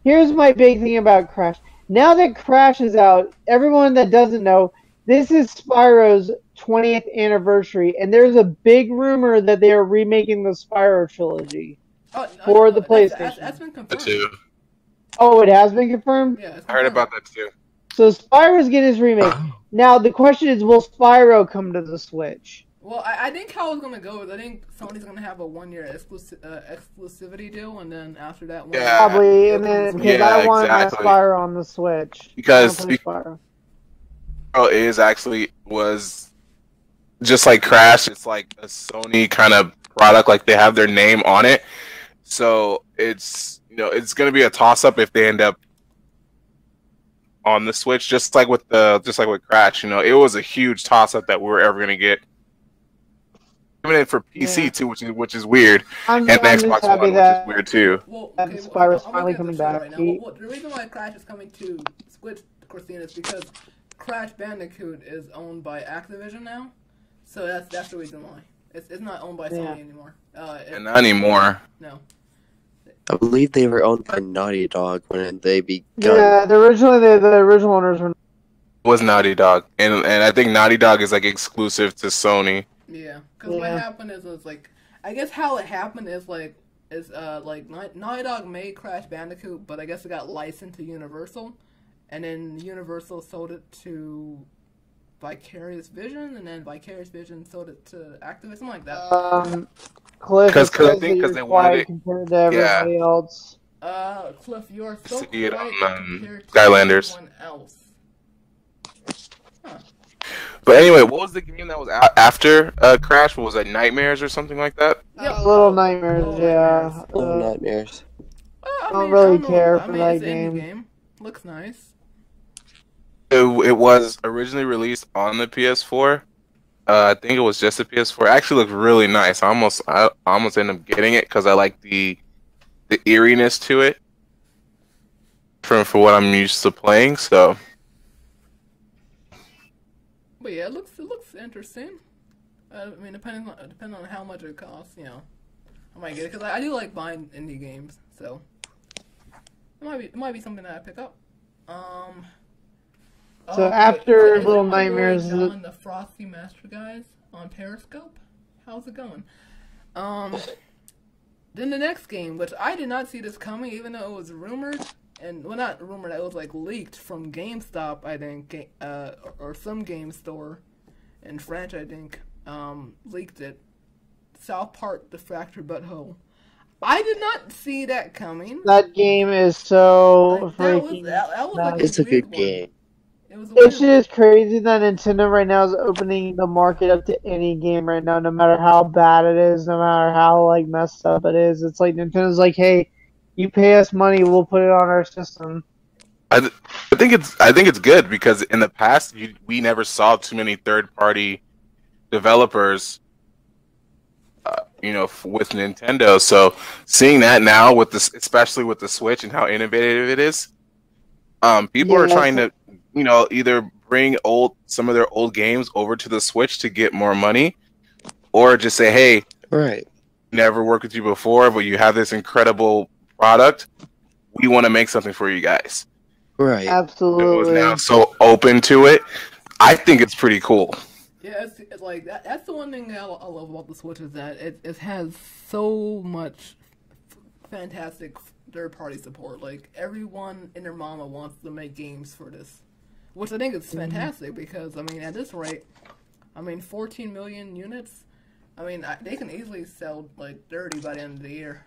Here's my big thing about Crash. Now that Crash is out, everyone that doesn't know, this is Spyro's 20th anniversary, and there's a big rumor that they are remaking the Spyro trilogy for the PlayStation. That's been confirmed. too. Oh, it has been confirmed? Yeah, I heard about that too. So Spyro's getting his remake. Now the question is, will Spyro come to the Switch? Well, I think how it's gonna go is I think Sony's gonna have a 1-year exclusivity deal, and then after that, Yeah. Probably, and then because Yeah, I want exactly. my Spyro on the Switch. Because I wanna play Spyro. was just like Crash. It's like a Sony kind of product. Like they have their name on it, so it's gonna be a toss up if they end up on the Switch. Just like with Crash, it was a huge toss up that we were ever gonna get. Even it for PC too, which is weird, and the Xbox One, which is weird too. Well, Spyro's I'm finally looking coming at the show back. right now. Well, the reason why Crash is coming to Switch, Christina, is because Crash Bandicoot is owned by Activision now, so that's the reason why. It's not owned by Sony anymore. And not anymore. No. I believe they were owned by Naughty Dog when they begun. Yeah, the original owners were. Was Naughty Dog, and I think Naughty Dog is like exclusive to Sony. Yeah, because what happened is like, I guess how it happened is like Naughty Dog made Crash Bandicoot, but I guess it got licensed to Universal, and then Universal sold it to Vicarious Vision, and then Vicarious Vision sold it to Activision, something like that. Cliff, Because they wanted it compared to everybody else. Cliff, you're so See it quiet on, compared to Skylanders. everyone else. Huh. But anyway, what was the game that was after Crash? What was that, Nightmares or something like that? Little Nightmares, yeah. Little Nightmares. I don't really care for that it's an indie game. game. Looks nice. It was originally released on the PS4. I think it was just the PS4. It actually looked really nice. I almost ended up getting it because I like the eeriness to it for what I'm used to playing. So, But yeah, it looks interesting. I mean, depending on how much it costs, I might get it because I do like buying indie games, so it might be something that I pick up. So after is Little it my boy Nightmares, John, the Frosty Master guys on Periscope. How's it going? Then the next game, which I did not see this coming, even though it was rumored, and well, not rumored, it was like leaked from GameStop, I think, or some game store in French, I think, leaked it. South Park: The Fractured Butthole. I did not see that coming. that game is so freaking. That was like It's a weird good one. game. It was a It's weird just crazy that Nintendo right now is opening the market up to any game right now, no matter how bad it is, no matter how like messed up it is. It's like Nintendo's like, hey, you pay us money, we'll put it on our system. I think it's good because in the past we never saw too many third-party developers, with Nintendo. So seeing that now with this, especially with the Switch and how innovative it is, people are trying to, either bring some of their old games over to the Switch to get more money, or just say, hey, Right. never worked with you before, but you have this incredible product. We want to make something for you guys. Right. It was Absolutely. now so open to it. I think it's pretty cool. Yeah, it's like that. That's the one thing I love about the Switch is that it has so much fantastic third-party support. Like everyone and their mama wants to make games for this, which I think is fantastic because I mean at this rate, 14 million units. I mean they can easily sell like 30 by the end of the year.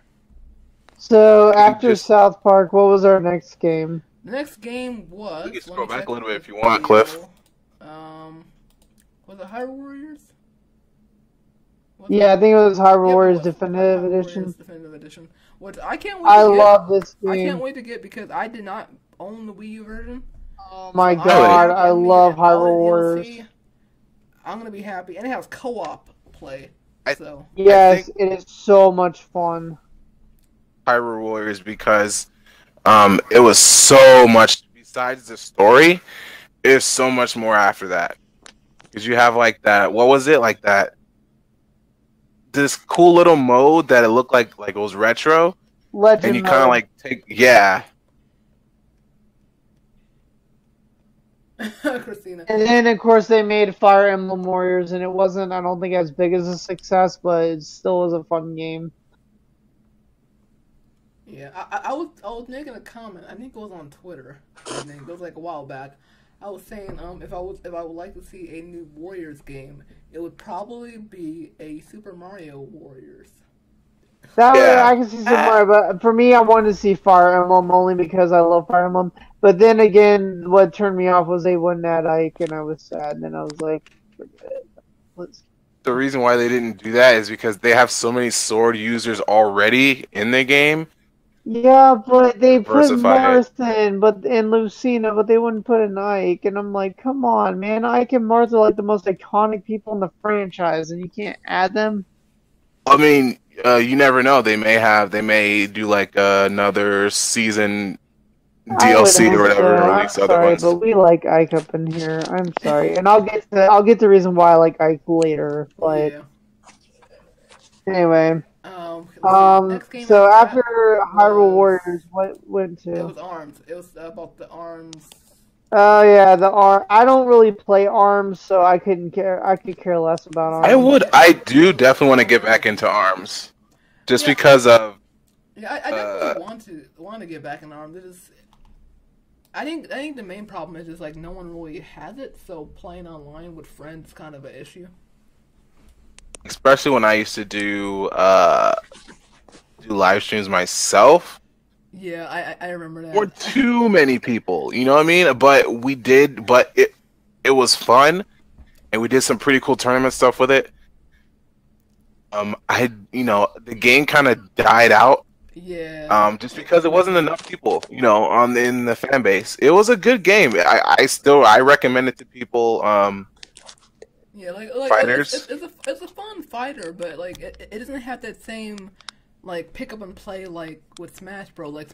So after South Park, what was our next game? The next game was. You can scroll back a little bit if you want, Cliff. Was it Hyrule Warriors? Yeah, I think it was Hyrule Warriors Definitive Edition. Definitive Edition, which I can't wait. I love this game. I can't wait to get because I did not own the Wii U version. Oh my god, I love Hyrule Warriors. I'm gonna be happy, and it has co-op play. So yes, it is so much fun. Hyrule Warriors because it was so much besides the story. There's so much more after that because you have like that. What was it like that? This cool little mode that it looked like it was retro. Legend and you kind of like take Christina. And then of course they made Fire Emblem Warriors, and it wasn't, I don't think, as big as a success, but it still was a fun game. Yeah, I was making a comment. I think it was on Twitter. I think it was like a while back. I was saying if I would like to see a new Warriors game, it would probably be a Super Mario Warriors. That way I can see Super Mario, but for me, I wanted to see Fire Emblem only because I love Fire Emblem. But then again, what turned me off was they wouldn't add Ike, and I was sad. And then I was like, forget it. The reason why they didn't do that is because they have so many sword users already in the game. Yeah, but they put Martha and Lucina, but they wouldn't put an Ike. And I'm like, come on, man. Ike and Martha are like the most iconic people in the franchise, and you can't add them? I mean, you never know. They may do like another season DLC or whatever. Release other ones. But we like Ike up in here. I'm sorry, and I'll get the reason why I like Ike later. But anyway, so after Hyrule Warriors, what went to? It was ARMS. It was about the ARMS. Oh yeah, the ARMS. I don't really play ARMS, so I couldn't care. I could care less about ARMS. I do definitely want to get back into ARMS, just because of. Yeah, I definitely want to get back in ARMS. It is. I think the main problem is just like no one really has it, so playing online with friends is kind of an issue. Especially when I used to do live streams myself. Yeah, I remember that. Or too many people, you know what I mean? But it was fun, and we did some pretty cool tournament stuff with it. The game kind of died out. Yeah. Just because it wasn't enough people, in the fan base. It was a good game. I recommend it to people. Yeah, like fighters. It's a fun fighter, but like it doesn't have that same like pick up and play like with Smash Bros. Like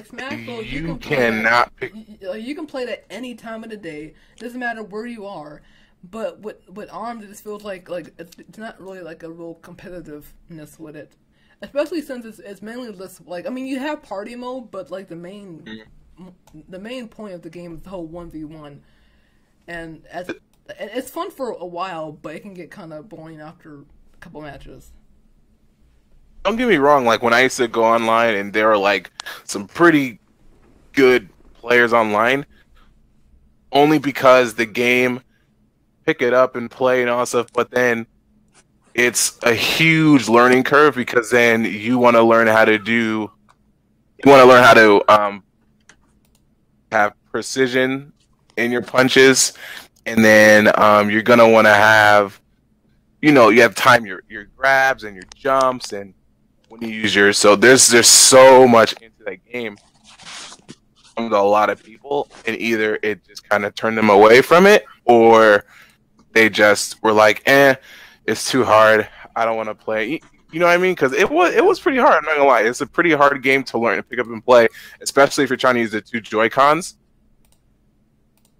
Smash Bros. You can play that any time of the day. It doesn't matter where you are. But with ARMS, it just feels like it's not really like a real competitiveness with it. Especially since it's mainly just like, I mean, you have party mode, but like the main point of the game is the whole 1v1, and it's fun for a while, but it can get kind of boring after a couple matches. Don't get me wrong. Like when I used to go online, and there were like some pretty good players online, only because the game pick it up and play and all that stuff, but then it's a huge learning curve because then you want to learn how to have precision in your punches, and then you're gonna want to have, you have time your grabs and your jumps and when you use yours. So there's so much into that game from a lot of people, and either it just kind of turned them away from it, or they just were like, it's too hard. I don't want to play. You know what I mean? Because it was pretty hard. I'm not gonna lie. It's a pretty hard game to learn to pick up and play, especially if you're trying to use the two Joy-Cons.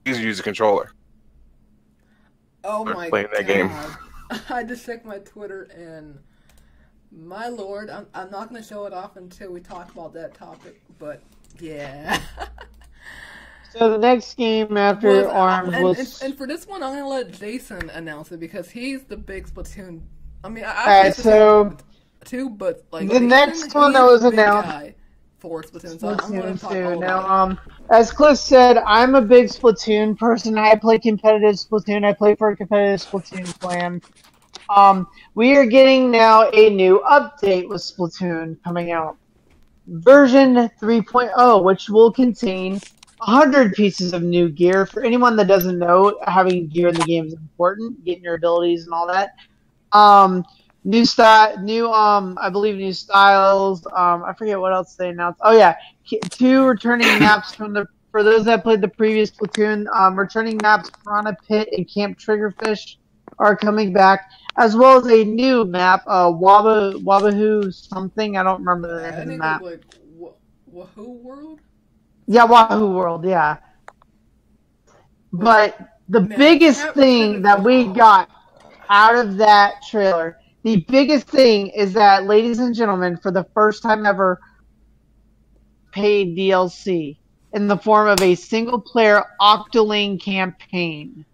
You use a controller. Oh my god! That game. I just checked my Twitter, and my lord, I'm not gonna show it off until we talk about that topic. But yeah. So the next game after ARMS was... And for this one, I'm going to let Jason announce it because he's the big Splatoon... I mean, so... too, but like... The next one that was announced... For Splatoon, so I'm going to talk all now, as Cliff said, I'm a big Splatoon person. I play competitive Splatoon. I play for a competitive Splatoon clan. We are getting now a new update with Splatoon coming out. version 3.0, which will contain 100 pieces of new gear. For anyone that doesn't know, having gear in the game is important, getting your abilities and all that. New style, I believe new styles. I forget what else they announced. Oh yeah, 2 returning maps for those that played the previous Splatoon. Returning maps, Piranha Pit and Camp Triggerfish are coming back, as well as a new map, Wabahoo something. I don't remember the name of the map. I think it was like Wahoo World. Yeah, Wahoo World. Yeah. But the biggest thing that we got out of that trailer, the biggest thing is that, ladies and gentlemen, for the first time ever, paid DLC in the form of a single-player Octoling campaign.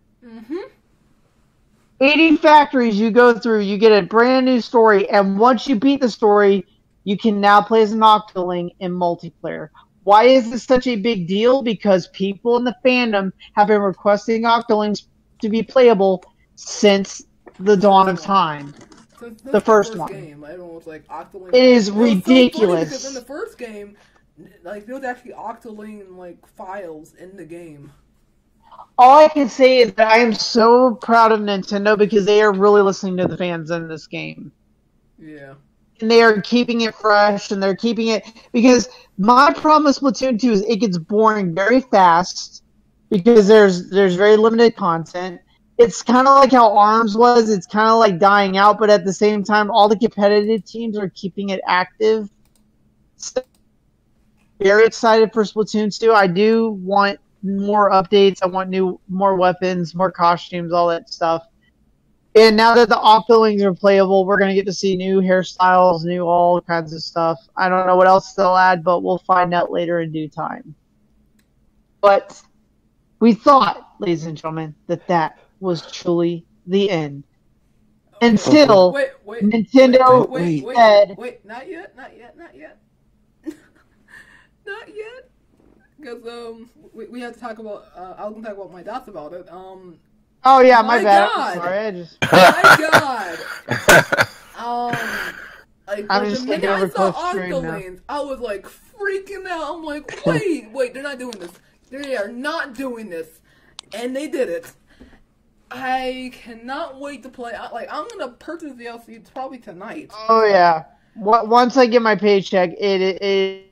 80 factories you go through, you get a brand new story, and once you beat the story, you can now play as an Octoling in multiplayer. Why is this such a big deal? Because people in the fandom have been requesting Octolings to be playable since the dawn of time. The first one. Game, everyone was like, Octoling. It is ridiculous. Because in the first game, like, there was actually Octoling like files in the game. All I can say is that I am so proud of Nintendo because they are really listening to the fans in this game. Yeah. And they are keeping it fresh, and they're keeping it, because my problem with Splatoon 2 is it gets boring very fast because there's very limited content. It's kind of like how ARMS was. It's kind of like dying out, but at the same time, all the competitive teams are keeping it active. So, very excited for Splatoon 2. I do want more updates. I want more weapons, more costumes, all that stuff. And now that the Octolings are playable, we're going to get to see new hairstyles, new all kinds of stuff. I don't know what else they'll add, but we'll find out later in due time. But we thought, ladies and gentlemen, that was truly the end. Until Nintendo said... Wait, not yet. Not yet. Because we have to talk about... I was going to talk about my dots about it. Oh yeah, my bad. I'm sorry. I'm just thinking over close stream now. I was like freaking out. I'm like, wait, they're not doing this. They are not doing this, and they did it. I cannot wait to play. I'm gonna purchase the DLC probably tonight. Oh yeah. Once I get my paycheck, it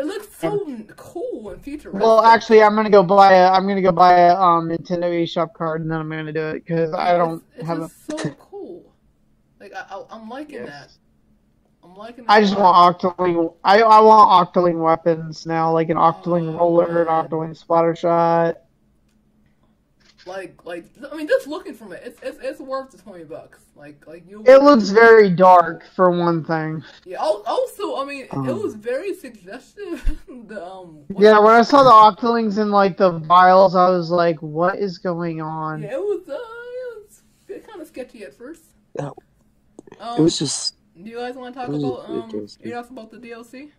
looks so cool and futuristic. Well, actually, I'm gonna go buy a Nintendo eShop card, and then I'm gonna do it because I don't have a. It's so cool. Like I'm liking that. I'm liking. I just want Octoling. I want Octoling weapons now, like an Octoling roller, an Octoling splatter shot. Like I mean, just looking from it, it's worth the $20. It looks very dark for one thing. Yeah. Also, I mean, it was very suggestive. Yeah, when I saw the Octolings in like the vials, I was like, "What is going on?" Yeah, it was kind of sketchy at first. Yeah. It was just. Do you guys want to talk about you asked about the DLC?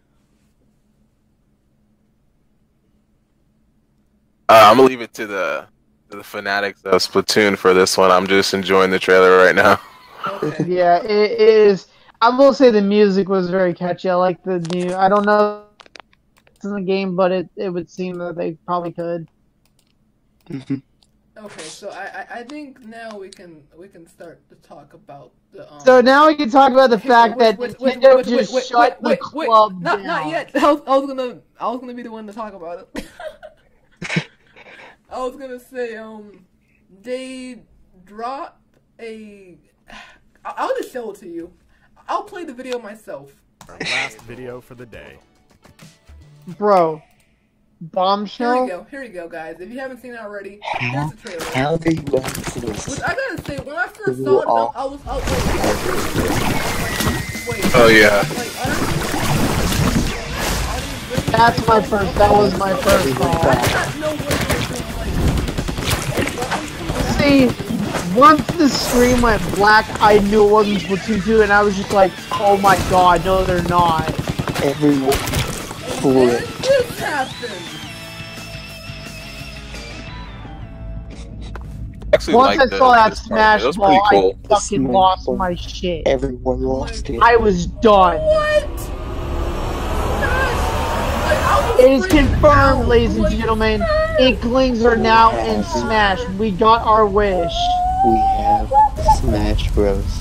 I'm gonna leave it to the fanatics of Splatoon for this one. I'm just enjoying the trailer right now. Okay. Yeah, it is. I will say the music was very catchy. I like the new. I don't know if it's in the game, but it would seem that they probably could. Okay, so I think now we can start to talk about the. So now we can talk about the fact that Nintendo just shut the club down. Not yet. I was gonna be the one to talk about it. I was gonna say, they dropped a. I'll just show it to you. I'll play the video myself. Our last video for the day. Bro, bombshell. Here we go, guys. If you haven't seen it already, here's the trailer. How do you know this? Which I gotta say, when I first saw it, I was wait. Oh yeah. That was my first thought. I did not know what they were doing. See, once the screen went black, I knew it wasn't Splatoon 2, and I was just like, oh my god, no they're not. Everyone for it. This happened. Once I saw that Smash Ball, cool. I fucking lost my shit. Everyone lost it. I was done. What? It is confirmed, ladies and gentlemen. Inklings are now in Smash. We got our wish. We have Smash Bros.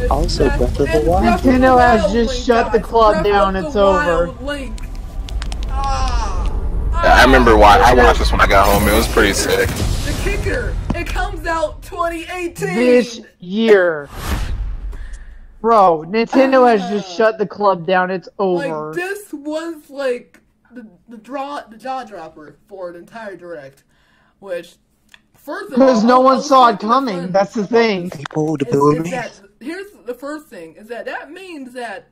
Also, Breath of the Wild. Nintendo has just shut the club down. It's over. I remember why I watched this when I got home. It was pretty sick. The kicker, it comes out 2018. This year. Bro, Nintendo has just shut the club down. It's over. Like, this was like the jaw dropper for the entire direct, which first of all, because no one saw it coming. That's the thing. People to believe me. Here's the first thing: is that means that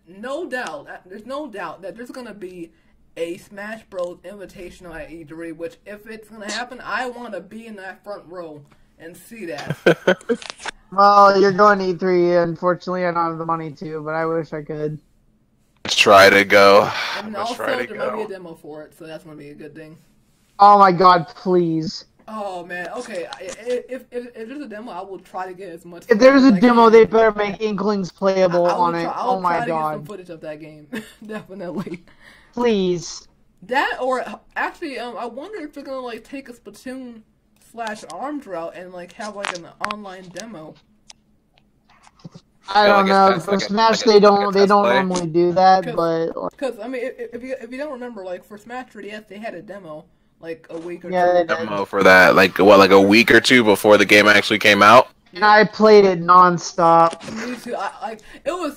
there's no doubt that there's gonna be a Smash Bros. Invitational at E3. Which, if it's gonna happen, I want to be in that front row and see that. Well, you're going to E3. Unfortunately, I don't have the money to, but I wish I could. Let's try to go. And also, there might be a demo for it, so that's gonna be a good thing. Oh my God! Please. Oh man, okay. If there's a demo, I will try to get as much. If there's a demo, they better make Inklings playable on it. Oh my God! I'll try to get some God! footage of that game, definitely. Please. That or actually, I wonder if they're gonna like take a Splatoon/ARMS route and like have like an online demo. I don't know. For Smash, they don't normally do that, but because I mean, if you don't remember, like for Smash 3DS, they had a demo like a week or yeah, two. Demo for that, like what, like a week or two before the game actually came out. And I played it nonstop. Me too. It was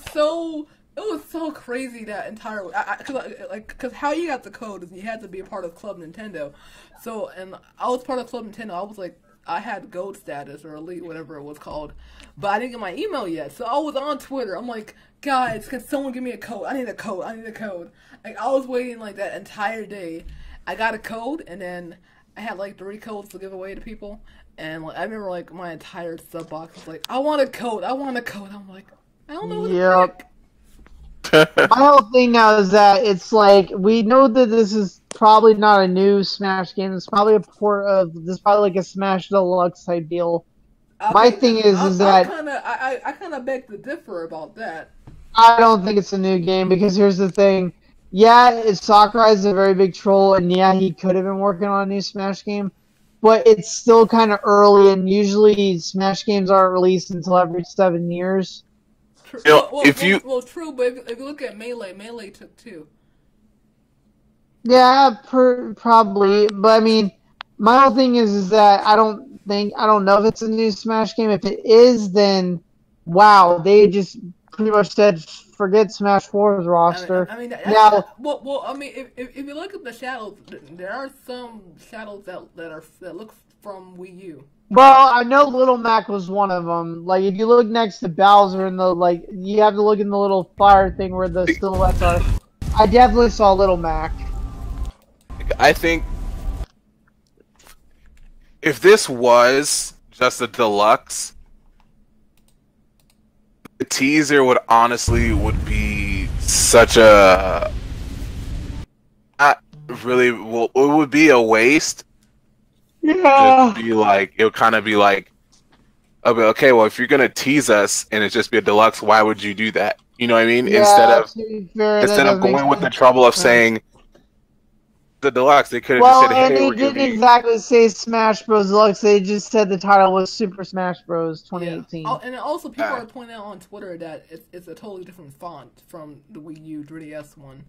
so crazy that entire because how you got the code is you had to be a part of Club Nintendo. So and I was part of Club Nintendo. I was like I had gold status or elite, whatever it was called, but I didn't get my email yet. So I was on Twitter. I'm like, guys, can someone give me a code? I need a code. I need a code. Like I was waiting like that entire day. I got a code, and then I had like 3 codes to give away to people. And like, I remember like my entire sub box was like, I want a code. I want a code. I'm like, I don't know what to pick. My whole thing now is that it's like we know that this is probably not a new Smash game. It's probably a port of this, is probably like a Smash Deluxe type deal. My thing is that I kind of beg to differ about that. I don't think it's a new game because here's the thing. Yeah, Sakurai is a very big troll, and yeah, he could have been working on a new Smash game, but it's still kind of early, and usually Smash games aren't released until every 7 years. True. You know, True, but if you look at Melee took 2. Yeah, probably, but I mean, my whole thing is that I don't know if it's a new Smash game. If it is, then wow, they just pretty much said forget Smash 4's roster. I mean now, I mean, if you look at the shadows, there are some shadows that look from Wii U. Well, I know Little Mac was one of them. Like, if you look next to Bowser in the, like, you have to look in the little fire thing where the silhouettes are. I definitely saw Little Mac. I think if this was just a deluxe, the teaser would be such a it would be a waste. Yeah. It would kind of be like, okay, well, if you're gonna tease us and it's just be a deluxe, why would you do that? You know what I mean? Yeah, instead of going with the trouble of saying the deluxe, they could have just said, and hey, they didn't exactly say Smash Bros. Deluxe. They just said the title was Super Smash Bros. 2018. Yeah. Oh, and also people are pointing out on Twitter that it's a totally different font from the Wii U 3DS one.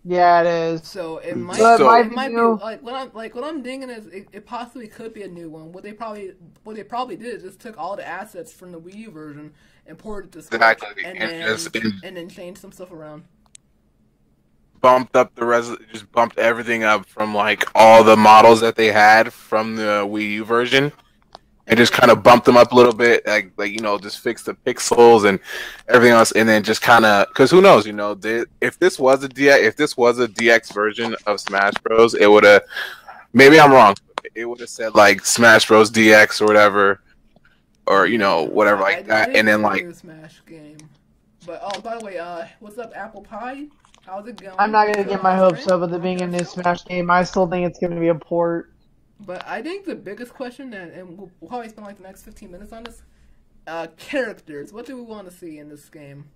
Yeah, it is. So it might, be like what I'm thinking is it possibly could be a new one. What they probably did is just took all the assets from the Wii U version and poured it to Switch and then changed some stuff around. Bumped up just bumped everything up from like all the models that they had from the Wii U version. And just kind of bumped them up a little bit, like just fix the pixels and everything else, and then just kind of, because who knows, if this was a DX version of Smash Bros, it would have, maybe I'm wrong, it would have said like Smash Bros DX or whatever, or whatever like that, and then like Smash game. But by the way, what's up, Apple Pie? How's it going? I'm not gonna get my hopes up with it being a new Smash game. I still think it's gonna be a port. But I think the biggest question, and we'll probably spend like the next 15 minutes on this, characters. What do we want to see in this game?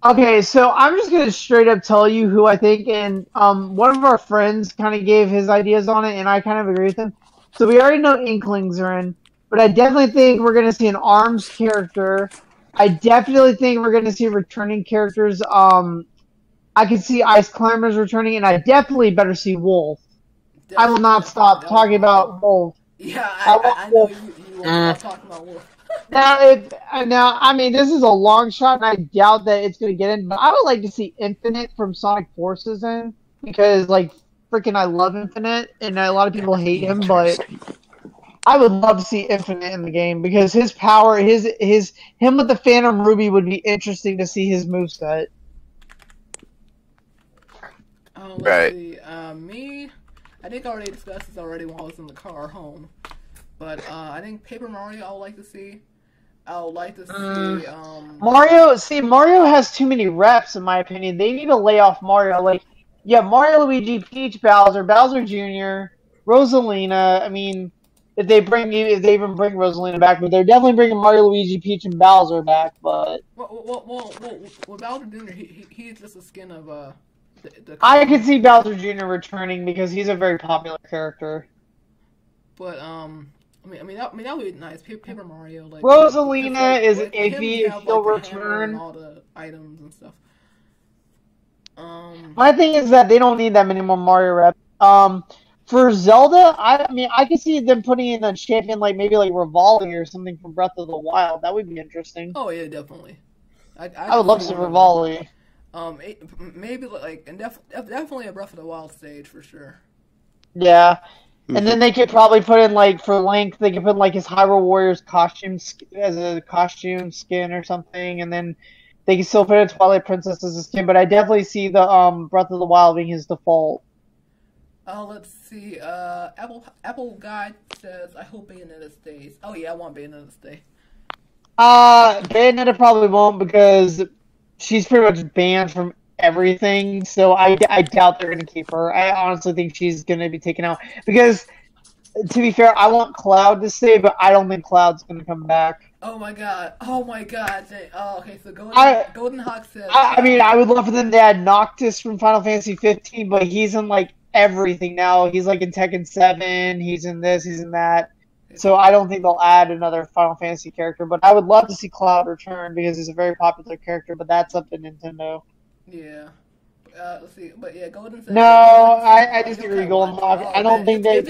Okay, so I'm just gonna straight up tell you who I think, and one of our friends kind of gave his ideas on it, and I kind of agree with him. So we already know Inklings are in, but I definitely think we're gonna see an Arms character. I definitely think we're gonna see returning characters. I can see Ice Climbers returning, and I definitely better see Wolf. I will not stop talking about Wolf. Yeah, I love I know Wolf. you won't stop talking about Wolf. Now, I mean, this is a long shot, and I doubt that it's going to get in. But I would like to see Infinite from Sonic Forces in because, like, freaking, I love Infinite, and a lot of people hate him, but I would love to see Infinite in the game because his power, him with the Phantom Ruby would be interesting to see his moveset. Oh, let's see. Me, I think I already discussed this already while I was in the car home. But I think Paper Mario I would like to see. I would like to see Mario has too many reps in my opinion. They need to lay off Mario. Like, yeah, Mario, Luigi, Peach, Bowser Jr., Rosalina. I mean, if they even bring Rosalina back, but they're definitely bringing Mario, Luigi, Peach, and Bowser back. But well Bowser Jr. He's just a skin of the I could see Bowser Jr. returning because he's a very popular character. But I mean that would be nice. Paper Mario, like Rosalina is iffy if he'll like, return. And all the items and stuff. My thing is that they don't need that many more Mario reps. For Zelda, I mean, I could see them putting in a champion like maybe like Rivali or something from Breath of the Wild. That would be interesting. Oh yeah, definitely. I would love to see Rivali. Maybe like and definitely a Breath of the Wild stage for sure. Yeah. And then they could probably put in, like, for Link, they could put, like, his Hyrule Warriors costume as a costume skin or something, and then they can still put in Twilight Princess as a skin, but I definitely see the Breath of the Wild being his default. Let's see, Apple Guy says, I hope Bayonetta stays. Oh yeah, I want Bayonetta to stay. Bayonetta probably won't because she's pretty much banned from everything, so I doubt they're going to keep her. I honestly think she's going to be taken out because, to be fair, I want Cloud to stay, but I don't think Cloud's going to come back. Oh my god! Oh, okay. So Golden Hawk says. I mean, I would love for them to add Noctis from Final Fantasy 15, but he's in like everything now. He's like in Tekken 7. He's in this. He's in that. So I don't think they'll add another Final Fantasy character. But I would love to see Cloud return because he's a very popular character. But that's up to Nintendo. Yeah. Let's see, but yeah, Golden said. No, I disagree, Golden Hawk. I don't think if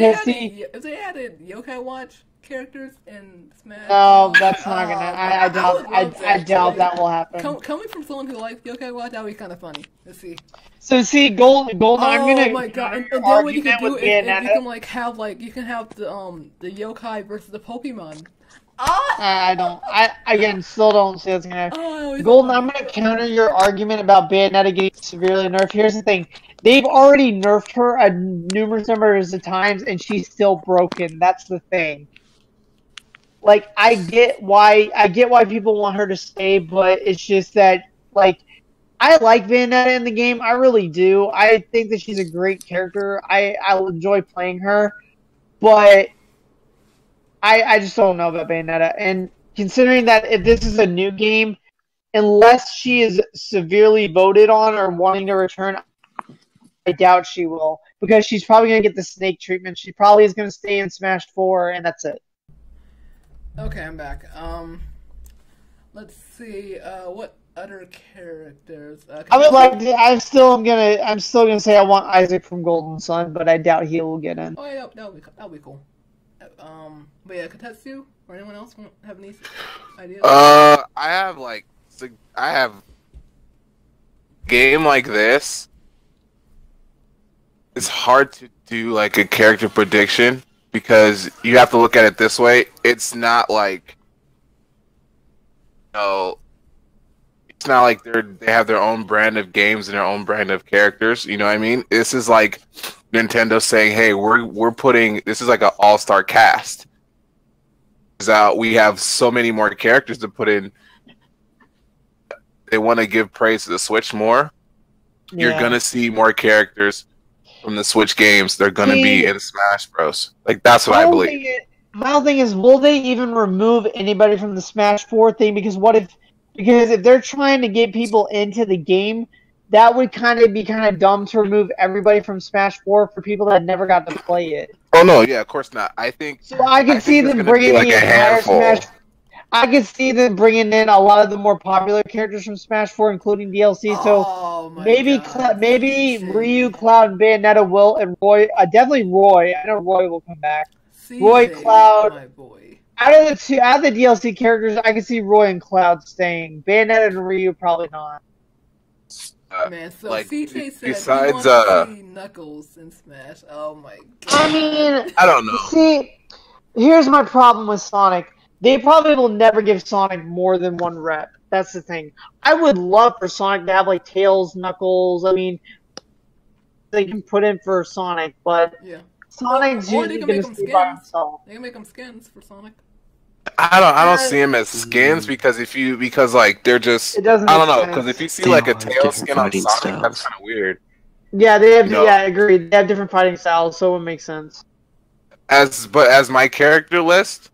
they added Yokai Watch characters in Smash. No, that's not gonna. I doubt that will happen. Coming from someone who likes Yokai Watch, that would be kind of funny. Let's see. So see, Golden. I'm gonna. Oh my god! And then what you can do is you can have the Yokai versus the Pokemon. I still don't see what's gonna happen. Oh, Golden, I'm gonna counter your argument about Bayonetta getting severely nerfed. Here's the thing. They've already nerfed her a numerous numbers of times, and she's still broken. That's the thing. Like, I get why people want her to stay, but it's just that, like, I like Bayonetta in the game. I really do. I think that she's a great character. I'll enjoy playing her, but I just don't know about Bayonetta. And considering that if this is a new game, unless she is severely voted on or wanting to return, I doubt she will. Because she's probably going to get the Snake treatment. She probably is going to stay in Smash 4, and that's it. Okay, I'm back. Let's see, what other characters? I'm still gonna say I want Isaac from Golden Sun, but I doubt he will get in. Oh yeah, that'll be cool. But yeah, Katetsu or anyone else have any ideas? I have game like this. It's hard to do like a character prediction because you have to look at it this way. It's not like, it's not like they have their own brand of games and their own brand of characters. You know what I mean? This is like Nintendo saying, "Hey, we're putting this is like an all-star cast." We have so many more characters to put in. They want to give praise to the Switch more. Yeah. You're gonna see more characters from the Switch games. They're gonna be in Smash Bros. Like that's what I believe. My whole thing is, will they even remove anybody from the Smash 4 thing? Because what if Because if they're trying to get people into the game, that would be kind of dumb to remove everybody from Smash 4 for people that never got to play it. Oh no, yeah, of course not. I think So I could see them bringing like the a entire handful. Smash. I could see them bringing in a lot of the more popular characters from Smash 4, including DLC. So maybe Ryu, Cloud, and Bayonetta will, and Roy. Definitely Roy. I know Roy will come back. CJ, Roy, Cloud. my boy. Out of the DLC characters, I can see Roy and Cloud staying. Bayonetta and Ryu probably not. Man, so like, CJ said besides, he wants to see Knuckles in Smash. Oh my god. I mean, I don't know. See, here's my problem with Sonic. They probably will never give Sonic more than one rep. That's the thing. I would love for Sonic to have like Tails, Knuckles. I mean, they can put in for Sonic, but yeah. Sonic's usually going to stay by himself. They can make them skins for Sonic. I don't see them as skins because like they're just I don't know because if you see like a Tails skin on Sonic, that's kind of weird. Yeah, they have. Yeah, I agree. They have different fighting styles, so it makes sense. As my character list,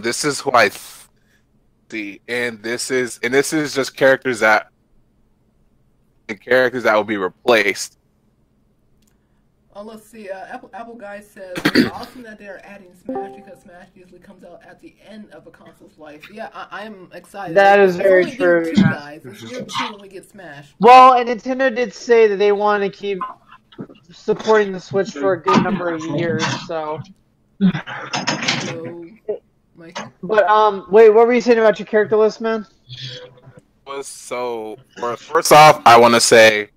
this is who I see, and this is just characters that will be replaced. Let's see. Apple Guy says it's awesome that they are adding Smash because Smash usually comes out at the end of a console's life. Yeah, I'm excited. That is very true. Guys, it's year 2 when we get Smash. Well, and Nintendo did say that they want to keep supporting the Switch for a good number of years. So. Mike. But wait, what were you saying about your character list, man? So first off, I want to say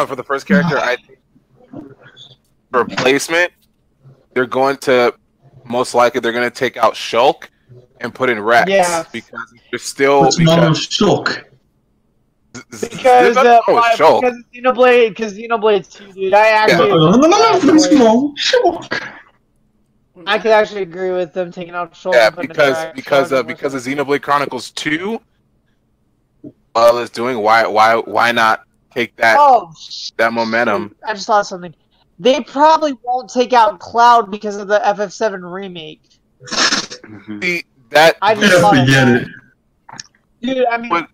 for the first character, I think replacement, they're going to take out Shulk and put in Rex. Yeah. Because they're still Shulk. Because Xenoblade 2, dude. I actually Shulk. I could actually agree with them taking out Shulk. Yeah, because of Xenoblade Chronicles 2 is doing why not take that momentum? I just thought of something. They probably won't take out Cloud because of the FF7 remake. See, that I just forget it. Dude, I mean, but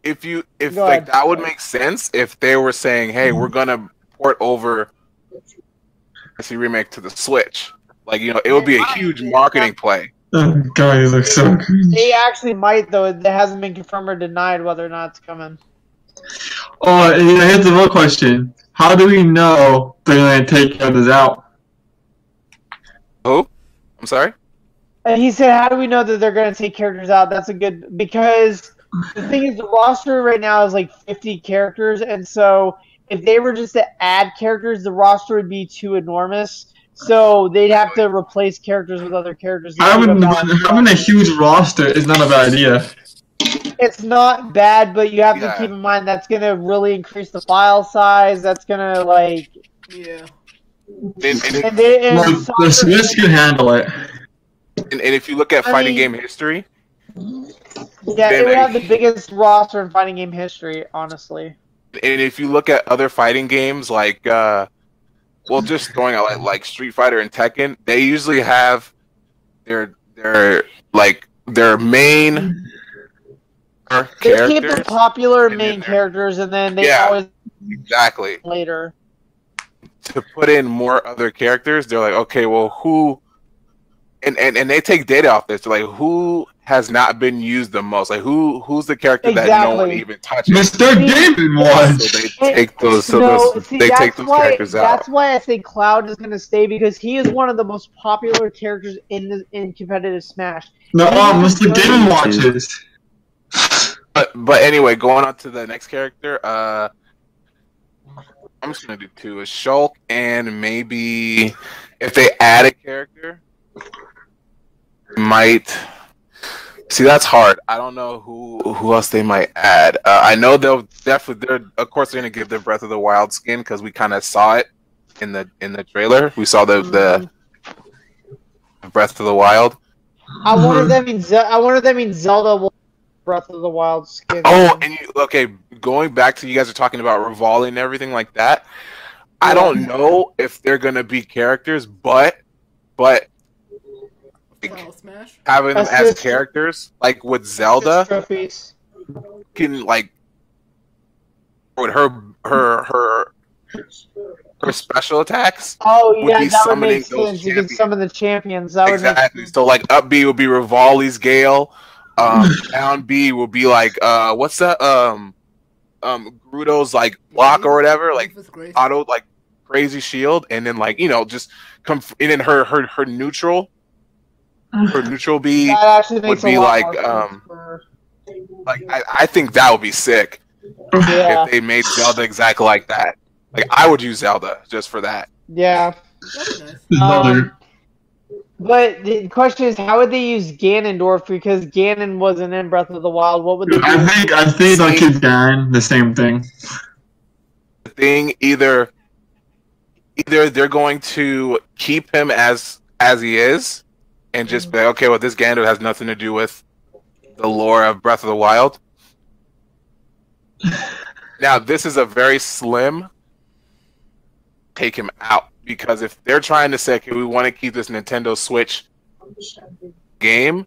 if that would make sense if they were saying, "Hey, we're gonna port over the remake to the Switch." Like, it would be a huge marketing play. Oh god, you look so good. They actually might, though. It hasn't been confirmed or denied whether or not it's coming. Oh, here's the real question. How do we know they're going to take others out? Oh? I'm sorry? And he said, how do we know that they're going to take characters out? That's a good... Because the thing is, the roster right now is like 50 characters, and so if they were just to add characters, the roster would be too enormous. So they'd have to replace characters with other characters. Having a huge roster is not a bad idea. It's not bad, but you have to keep in mind that's going to really increase the file size. That's going to, like... Yeah. The Switch can handle it. And if you look at fighting game history... Yeah, it would have the biggest roster in fighting game history, honestly. And if you look at other fighting games, like... just throwing out like Street Fighter and Tekken, they usually have their main... They keep the popular main characters, and then they always later to put in more other characters. They're like, okay, well, who? And they take data off this. They're like, who has not been used the most? Like, who's the character that no one even touches? Mr. Gaming Watch. So they take those. Take those characters out. That's why I think Cloud is going to stay, because he is one of the most popular characters in competitive Smash. No, Mr. Gaming Watches. But anyway, going on to the next character, I'm just gonna do 2: is Shulk, and maybe if they add a character, might see that's hard. I don't know who else they might add. I know they're of course they're gonna give the Breath of the Wild skin because we kind of saw it in the trailer. We saw the Breath of the Wild. I wonder if that means Zelda will. Breath of the Wild skin. Oh, and going back to you guys are talking about Rivali and everything like that. I don't know if they're gonna be characters, but Final Smash. having them as Assist- characters, like with Zelda, Trophies. can like with her special attacks. Oh Would yeah, be that would summoning make those sense. You can champions. summon the champions. That Exactly. would make So like up B would be Rivali's Gale. Down B will be like what's that Gerudo's like block or whatever, like auto like crazy shield, and then like just come and then her neutral B that actually makes would be a lot like more sense for... like I think that would be sick Yeah, if they made Zelda exactly like that. Like I would use Zelda just for that. yeah. That'd be nice. But the question is, how would they use Ganondorf? Because Ganon wasn't in Breath of the Wild. What would they do? I think they'll keep Ganon the same thing. The thing either they're going to keep him as he is, and just be like, okay, well this Ganondorf has nothing to do with the lore of Breath of the Wild. Now this is a very slim. Take him out, because if they're trying to say, okay, we want to keep this Nintendo Switch game,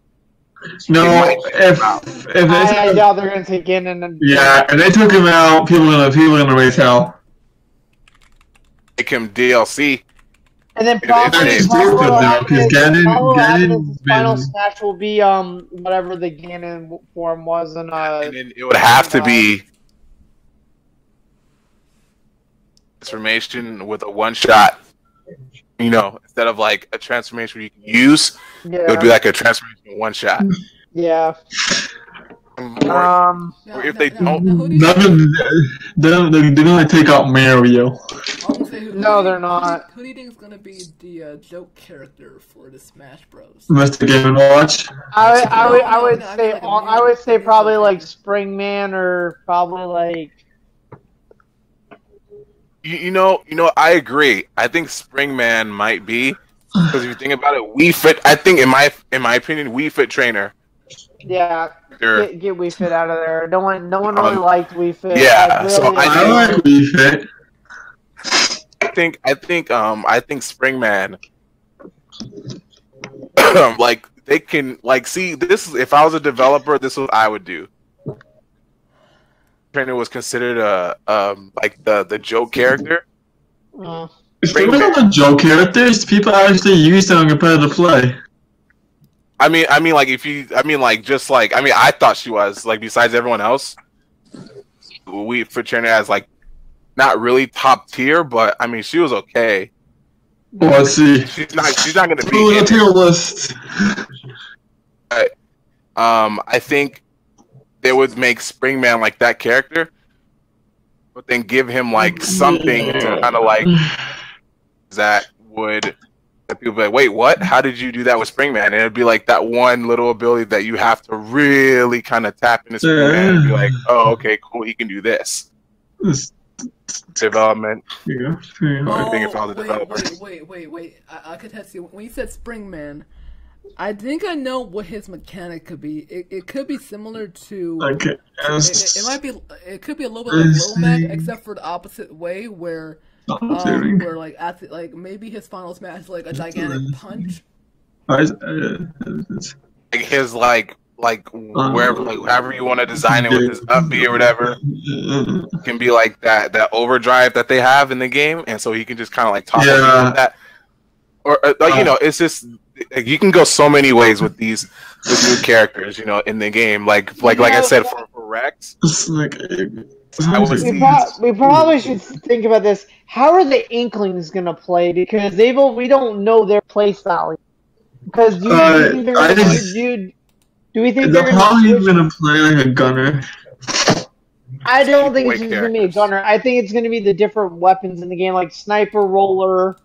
No, if I doubt they're gonna take Ganon. yeah, if they took him out, people are gonna raise hell. make him DLC. And then It's probably stupid, though, because Ganon final been- smash will be whatever the Ganon form was in And then it would have to be transformation with a one shot. Instead of like a transformation you can use, it would be like a transformation one shot. yeah. Or if they don't, they're gonna take out Mario. No, they're not. Who do you think is gonna be the joke character for the Smash Bros? Mr. Game & Watch. I would say probably like Springman, or probably like. I agree. I think Springman might be, because if you think about it, Wii Fit. I think in my opinion, Wii Fit trainer. Yeah, get Wii Fit out of there. No one really liked Wii Fit. Yeah, so I like Wii Fit. I think Springman. Like they can see this. If I was a developer, this is what I would do. Trainer was considered like the joke character. If they were the joke characters, people actually use them in competitive play. I mean, like I thought she was like, besides everyone else, we for Trainer as like not really top tier, but I mean she was okay. Well, let's see. She's not gonna be on the tier list. But, I think they would make Springman like that character, but then give him like something to kind of like that people be like, wait, what? How did you do that with Springman? And it'd be like that one little ability that you have to really kind of tap into Springman and be like, oh, okay, cool, he can do this. Development. Yeah. Wait. I could test you. When you said Springman, I think I know what his mechanic could be. It could be similar to. Okay. It might be. It could be a little bit like Low Mech, except for the opposite way, where like maybe his final smash is like a gigantic punch. Like his wherever, like however you want to design it with his up B or whatever, can be like that overdrive that they have in the game, and so he can just kind of like talk about that. Or it's just you can go so many ways with these new characters, in the game. Like I said for Rex. We probably should think about this. How are the Inklings gonna play? Because we don't know their play style. Because do we think they're probably gonna play like a gunner? I don't think it's just gonna be a gunner. I think it's gonna be the different weapons in the game, like sniper, roller.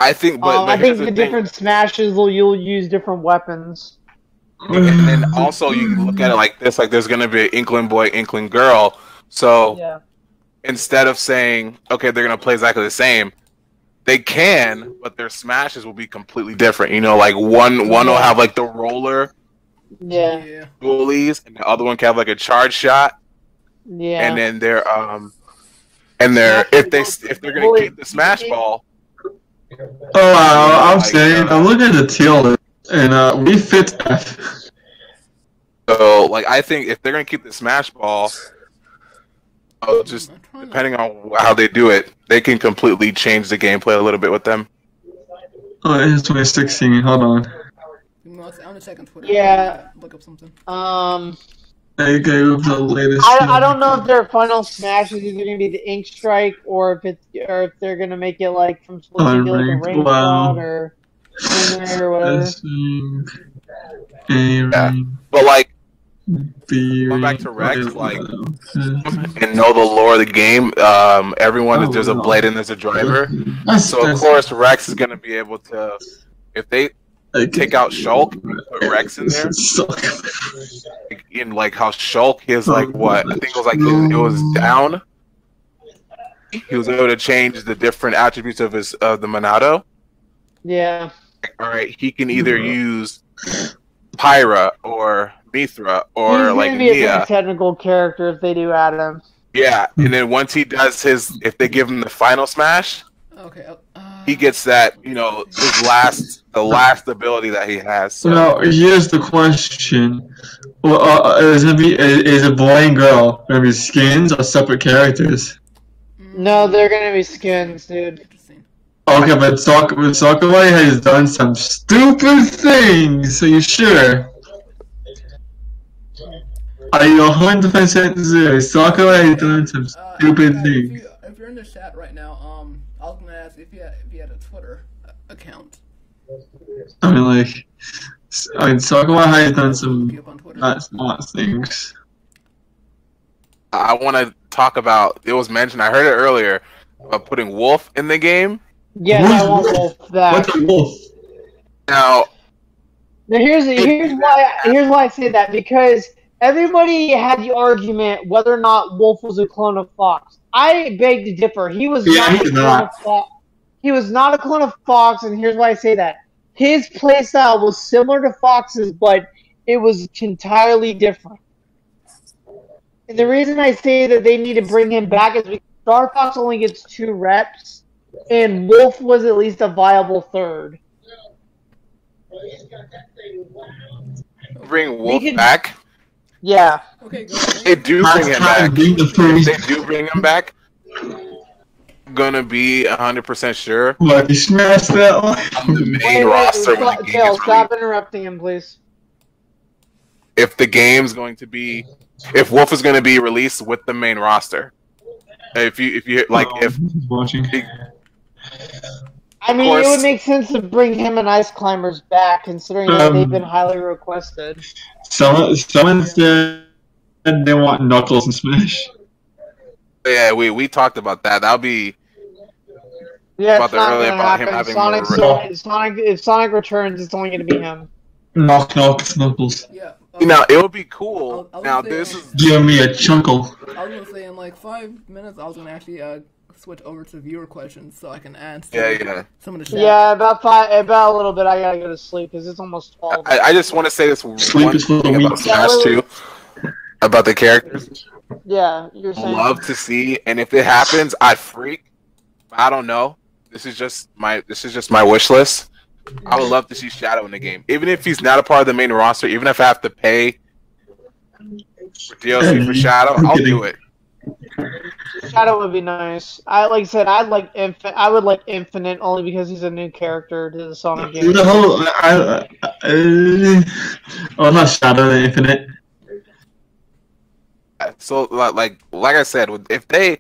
I think, I think the different smashes you'll use different weapons. And then also you can look at it like this: like there's gonna be an Inkling boy, Inkling girl. So instead of saying, okay, they're gonna play exactly the same, they can, but their smashes will be completely different. Like one will have like the roller, dualies, and the other one can have like a charge shot. Yeah. And then if they're gonna keep the smash ball, Oh, I'm saying, I'm looking at the tier list, and we fit F. So, like, I think if they're gonna keep the Smash Ball, just depending on how they do it, they can completely change the gameplay a little bit with them. Oh, it's 2016. Hold on. On a second Twitter. Yeah. Look up something. They gave the latest. I don't know if their final Smash is either gonna be the Ink Strike or if they're gonna make it like from Splatoon like a Rain Shot or Stingray or whatever. Yeah. But like going back to Rex, like and know the lore of the game, everyone is there's a blade and there's a driver. So of course Rex is gonna be able to, if they take out Shulk and put Rex in there, in like how Shulk is like what I think it was like it was down. He was able to change the different attributes of his the Monado. Yeah. All right, he can either use Pyra or Mithra or He's like gonna be Nia. a technical character if they do add him. Yeah, and then once he does his, if they give him the final smash, he gets that, you know, the last ability that he has. So. Now, here's the question: is a boy and girl gonna be skins or separate characters? No, they're gonna be skins, dude. Okay, but Sakurai has done some stupid things. So you sure? Are you 100% serious? Sakurai has done some stupid things. If you're in the chat right now, I was gonna ask if you had a Twitter account. I mean, Sakurai has done some not smart things. I want to talk about. It was mentioned. I heard it earlier about putting Wolf in the game. Yeah, I want Wolf back. What's a wolf? Now here's why I say that, because everybody had the argument whether or not Wolf was a clone of Fox. I beg to differ. He was not a clone of Fox. He was not a clone of Fox, and here's why I say that. His playstyle was similar to Fox's, but it was entirely different. And the reason I say that they need to bring him back is because Star Fox only gets 2 reps, and Wolf was at least a viable third. Bring Wolf back? Yeah. Okay, go They do bring him back. They do bring him back. I'm gonna be 100% sure. Let me smash that one. On the main roster when the game is stop interrupting him, please. If the game's going to be, if Wolf is going to be released with the main roster, if watching. I mean, it would make sense to bring him and Ice Climbers back, considering that they've been highly requested. Someone said they want Knuckles and Smash. Yeah, we talked about that. That'll be. Yeah, it's not going to happen. If Sonic returns, it's only going to be him. Knuckles. Yeah. Now it would be cool. Now this is. Give me a chuckle. I was gonna say in like 5 minutes, I was gonna actually switch over to viewer questions so I can answer some of the chat. Yeah, about a little bit. I gotta go to sleep because it's almost 12. I just want to say this one thing about Smash 2, about the characters. Yeah, you're saying. Love to see, and if it happens, I'd freak. I don't know. This is just my wish list. I would love to see Shadow in the game, even if he's not a part of the main roster. Even if I have to pay for DLC for Shadow, I'll do it. Shadow would be nice. I would like Infinite only because he's a new character to the Sonic game. Not Shadow, Infinite. So, like I said, if they,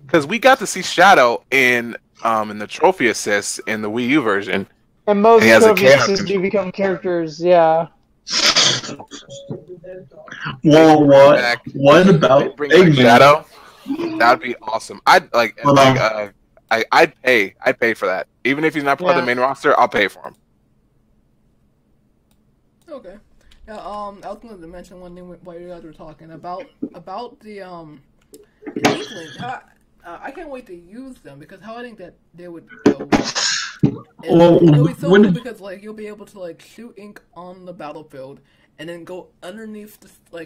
because we got to see Shadow in the trophy assists in the Wii U version. And most trophy assists do become characters, yeah. Well, what about Eggman? Shadow? That'd be awesome. I'd pay for that. Even if he's not part of the main roster, I'll pay for him. Okay. Yeah, I was going to mention one thing while you guys were talking about the Inkling. I can't wait to use them because how I think that they would go. It'll be so cool because like you'll be able to like shoot ink on the battlefield and then go underneath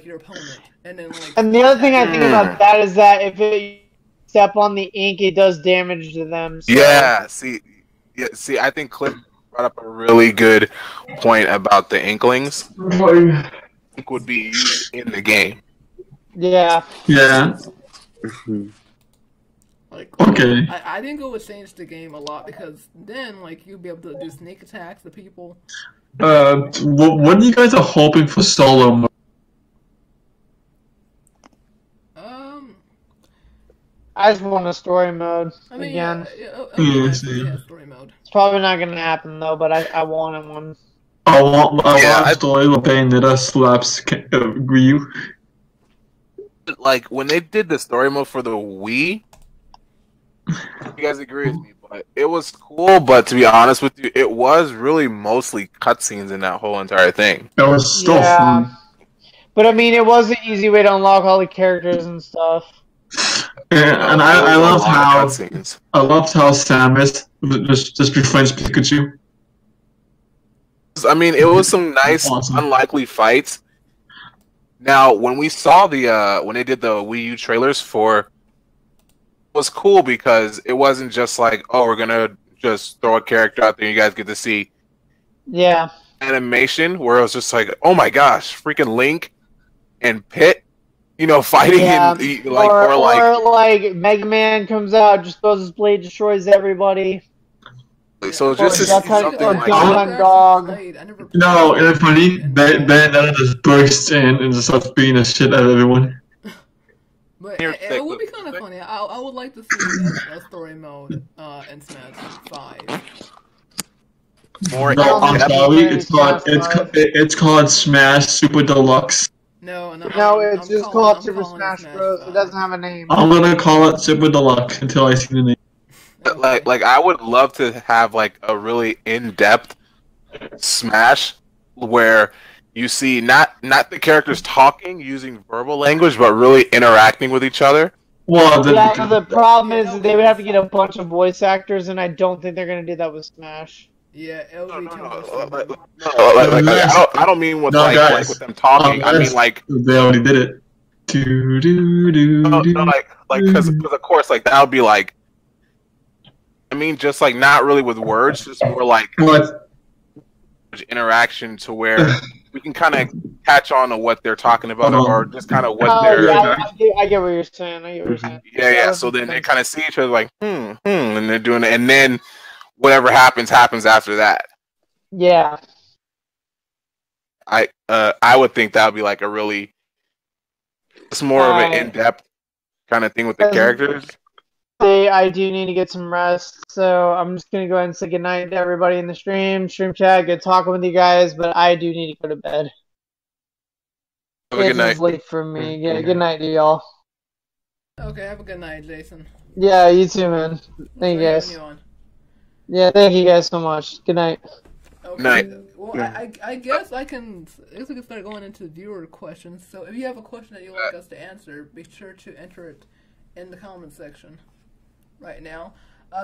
your opponent and then like. And the other thing I think about that is that if you step on the ink, it does damage to them. So. Yeah, see, Yeah, see, I think Cliff brought up a really good point about the Inklings. Ink would be used in the game. Yeah. Yeah. Like, Okay. I think it would change the game a lot because then, like, you'd be able to do sneak attacks to people. What do you guys are hoping for solo mode? I just want a story mode I mean, again. Story mode. It's probably not gonna happen though, but I wanted one. I want a story where Bayonetta slaps Ryu. Like when they did the story mode for the Wii, you guys agree with me, but it was cool. But to be honest with you, it was really mostly cutscenes in that whole entire thing. It was still fun. But I mean, it was an easy way to unlock all the characters and stuff. And I loved how Samus just befriends Pikachu. I mean, it was some nice, unlikely fights. Now, when we saw the when they did the Wii U trailers for, it was cool because it wasn't just like, oh, we're gonna just throw a character out there and you guys get to see animation, where it was just like, oh my gosh, freaking Link and Pit, you know, fighting in like or like Mega Man comes out, just throws his blade, destroys everybody. So just to see something like Dog. No, it's funny. Bayonetta just bursts in and just starts beating the shit out of everyone. But it would be kind of funny. I would like to see a story mode in Smash 5. I'm sorry. It's called Smash Super Deluxe. No, it's just called Super Smash Bros. It doesn't have a name. I'm gonna call it Super Deluxe until I see the name. Like I would love to have like a really in-depth Smash where you see not the characters talking using verbal language, but really interacting with each other. Well, the problem is they would have to get a bunch of voice actors, and I don't think they're gonna do that with Smash. Yeah, it would be I don't mean with like with them talking. I mean like they already did it. Because of course like that would be like. I mean, just like not really with words, just more like interaction to where we can kind of catch on to what they're talking about, or just kind of what they're. I get what you're saying. Yeah. So then they kind of see each other like, and they're doing it, and then whatever happens after that. Yeah. I would think that would be like a really, it's more of an in-depth kind of thing with the characters. I do need to get some rest, so I'm just gonna go ahead and say goodnight to everybody in the stream chat. Good talking with you guys, but I do need to go to bed. Have a good night. It's late for me. Yeah, good night to y'all. Okay, have a good night, Jason. Yeah, you too, man. Thank you guys. Yeah, thank you guys so much. Good night. Okay. Night. Well, I guess we can start going into viewer questions. So if you have a question that you'd like us to answer, be sure to enter it in the comment section. Right now,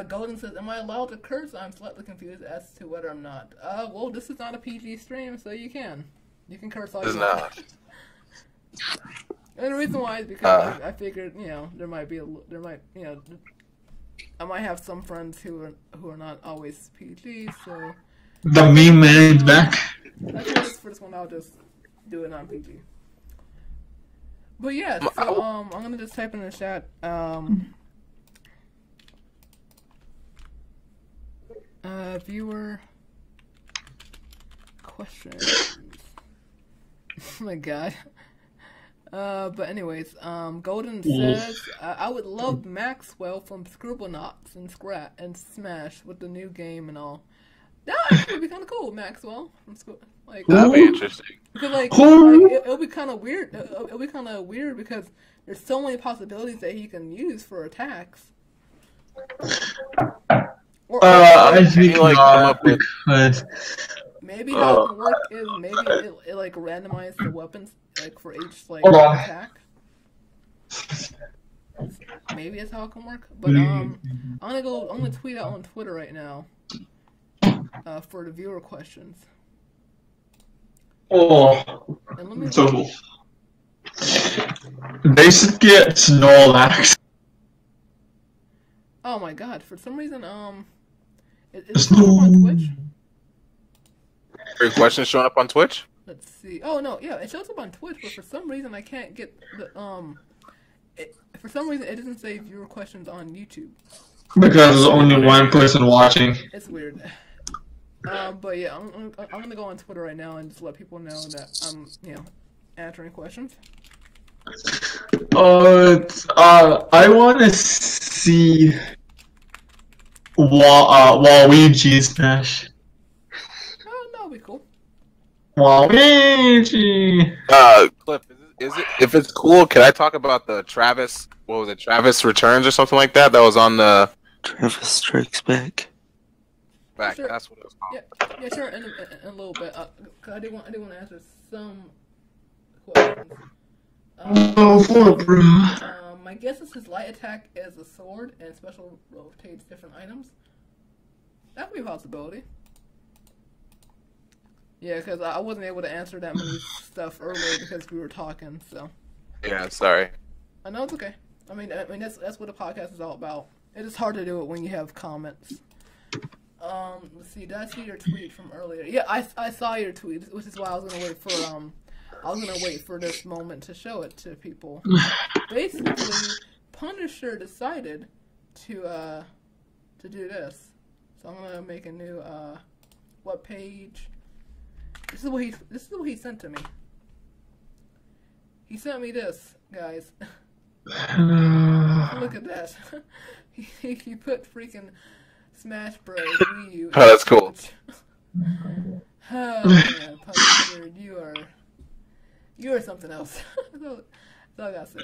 Golden says, "Am I allowed to curse? I'm slightly confused as to whether I'm not." Well, this is not a PG stream, so you can curse all you want. And the reason why is because I figured, there might I might have some friends who are not always PG, so the meme man is back. I think for this one I'll just do it on PG. But yeah, so I'm gonna just type in the chat. Viewer questions. Oh my god. But anyways, Golden says, I would love Maxwell from Scribblenauts and Smash with the new game and all. That would be kind of cool, Maxwell from that'd be interesting. Because it'll be kind of weird. It'll be kind of weird because there's so many possibilities that he can use for attacks. I think not, because maybe how it can work is maybe it like randomizes the weapons like for each attack. Maybe that's how it can work. But I'm gonna tweet out on Twitter right now for the viewer questions. So they should get Snorlax. Oh my god! For some reason, Is it showing up on Twitch? Your question showing up on Twitch? Let's see. Oh no, yeah, it shows up on Twitch, but for some reason I can't get the for some reason it doesn't say viewer questions on YouTube. Because there's only one person watching. It's weird. But yeah, I'm gonna go on Twitter right now and just let people know that I'm, answering questions. I want to see Waluigi Smash. Oh, that'll be cool. Waluigi. Cliff, is it? If it's cool, can I talk about the Travis? What was it? Travis Returns or something like that? That was on the Travis Strikes Back. Sure. That's what it was called. Yeah, sure. In a little bit. Cause I did want to answer some questions. My guess is his light attack is a sword and special rotates different items. That could be a possibility. Yeah, because I wasn't able to answer that many stuff earlier because we were talking. So. Yeah, sorry. I know it's okay. I mean that's what a podcast is all about. It is hard to do it when you have comments. Let's see. Did I see your tweet from earlier? Yeah, I saw your tweet, which is why I was gonna wait for this moment to show it to people. Basically, Punisher decided to do this, so I'm gonna make a new web page. This is what he sent to me. He sent me this, guys. Look at that. he put freaking Smash Bros. Wii U. Oh, that's cool. Oh man, Punisher, you are something else. That's all I gotta say.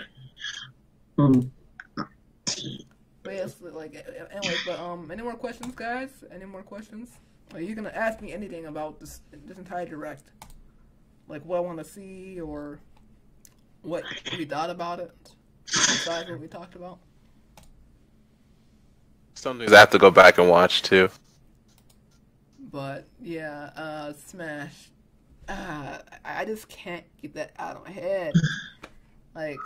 But yes, anyway, any more questions, guys? Any more questions? Are you gonna ask me anything about this entire direct? Like what I want to see or what we thought about it? Besides what we talked about? Some things I have to go back and watch too. But yeah, Smash. I just can't get that out of my head. Like,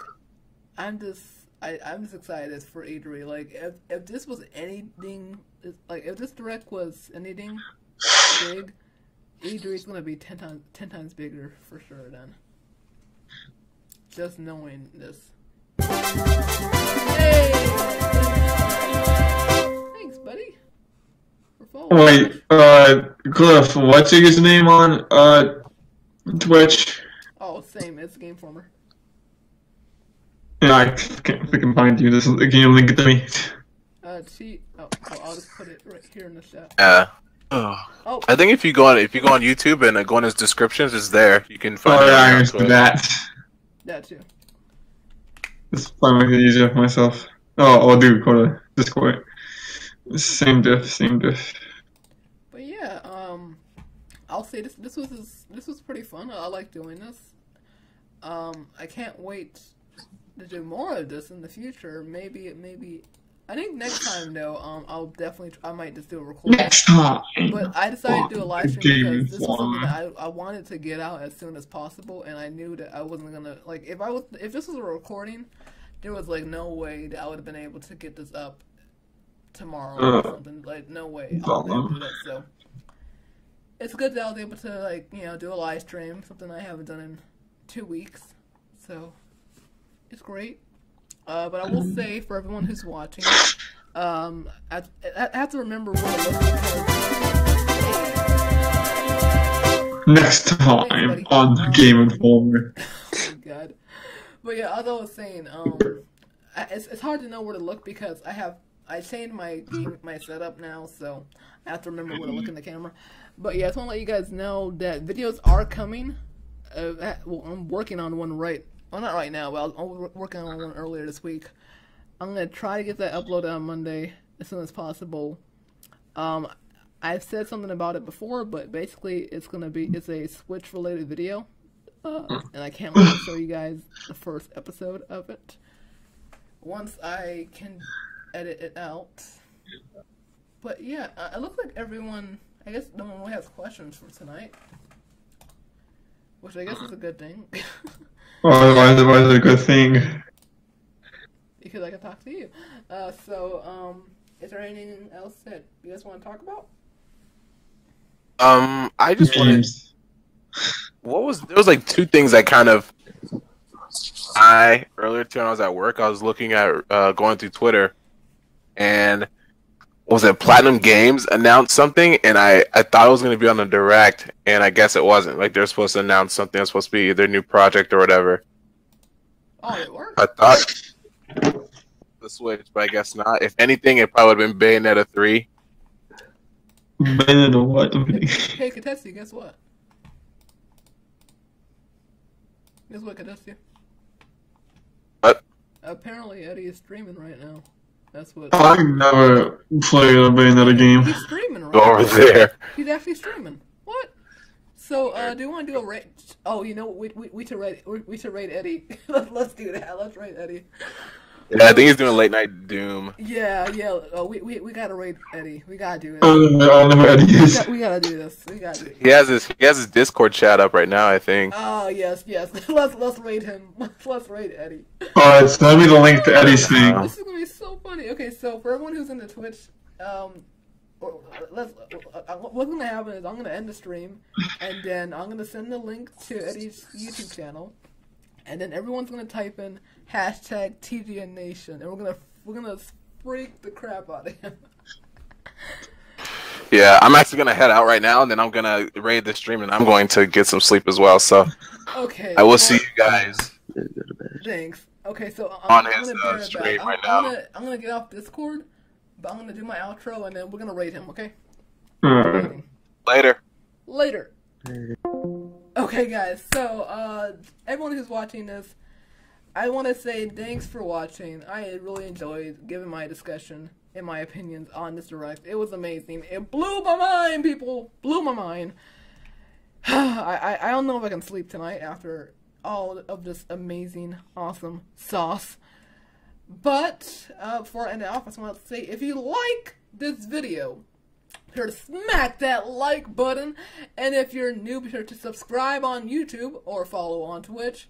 I'm just excited for E3. Like, if this was anything, like if this direct was anything big, E3 is gonna be 10 times bigger for sure. Then, just knowing this. Hey! Thanks, buddy. Wait, Cliff, what's your username on Twitch? Oh, same. It's TheGameNFormer. Yeah, I can't freaking find you. This is the game. Link it to me. I'll just put it right here in the chat. Oh. I think if you go on YouTube and go on his descriptions, it's there. You can find. Oh yeah, I understand that. That too. This probably makes it easier for myself. Oh, dude, go to Discord. Same diff. But yeah, I'll say this was pretty fun. I like doing this. I can't wait to do more of this in the future. Maybe I think next time though, I might just do a recording. Next time. But I decided to do a live stream because this was something that I wanted to get out as soon as possible, and I knew that I wasn't gonna if this was a recording, there was like no way that I would have been able to get this up tomorrow or something. Like no way I would be able to do that. So it's good that I was able to do a live stream, something I haven't done in 2 weeks. So it's great. But I will say for everyone who's watching, I have to remember where to look because next time on TheGameNFormer. Oh God. But yeah, as I was saying, it's hard to know where to look because I changed my setup now, so I have to remember where to look in the camera. But yeah, I just want to let you guys know that videos are coming. I'm working on one well, not right now, but I was working on one earlier this week. I'm going to try to get that uploaded on Monday as soon as possible. I've said something about it before, but basically it's a Switch-related video. And I can't wait to show you guys the first episode of it. Once I can edit it out. But yeah, it looks like everyone, I guess no one really has questions for tonight. Which I guess is a good thing. Why is it a good thing? Because I can talk to you. is there anything else that you guys want to talk about? I just wanted. There was like two things I kind of. Earlier today when I was at work, I was looking at going through Twitter, and was it Platinum Games announced something, and I thought it was going to be on the Direct, and I guess it wasn't. Like they're supposed to announce something that's supposed to be their new project or whatever. Oh, it worked? I thought the Switch, but I guess not. If anything, it probably would have been Bayonetta 3. Bayonetta what? Hey, Katessi, guess what? Guess what, Katessi? What? Apparently, Eddie is streaming right now. That's what. I never played a Bayonetta game. He's streaming right Go over now. there. He's actually streaming. What? So, do you want to do a rate? Oh, you know, we should rate Eddie. Let's do that. Let's rate Eddie. Yeah, I think he's doing late night Doom. Yeah. We gotta rate Eddie. We gotta do this. I don't know where Eddie is. We gotta do this. We gotta do He has his Discord chat up right now, I think. Oh yes. Let's rate him. Let's rate Eddie. Alright, send me the link to Eddie's thing. This is gonna be so funny. Okay, so for everyone who's in the Twitch, what's gonna happen is I'm gonna end the stream, and then I'm gonna send the link to Eddie's YouTube channel, and then everyone's gonna type in hashtag TGN Nation, and we're gonna freak the crap out of him. Yeah, I'm actually gonna head out right now, and then I'm gonna raid the stream, and I'm going to get some sleep as well. So, okay, I will see you guys. Thanks. Okay, so On I'm his gonna stream right now. I'm gonna get off Discord, but I'm gonna do my outro, and then we're gonna rate him. Okay. Alright. Later. Okay, guys. So, everyone who's watching this, I want to say thanks for watching. I really enjoyed giving my discussion and my opinions on this Direct. It was amazing. It blew my mind, people. Blew my mind. I don't know if I can sleep tonight after all of this amazing, awesome sauce. But, before I end it off, I just want to say, if you like this video, be sure to smack that like button. And if you're new, be sure to subscribe on YouTube or follow on Twitch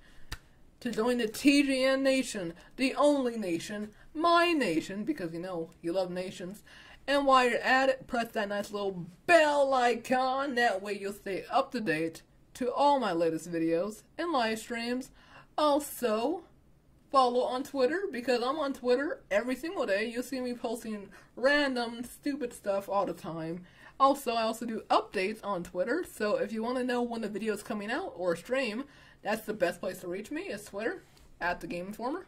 to join the TGN Nation, the only nation, my nation, because you know you love nations. And while you're at it, press that nice little bell icon. That way you'll stay up to date to all my latest videos and live streams. Also, follow on Twitter, because I'm on Twitter every single day. You'll see me posting random, stupid stuff all the time. Also, I also do updates on Twitter, so if you want to know when the video is coming out or stream, that's the best place to reach me, is Twitter, at TheGameNFormer.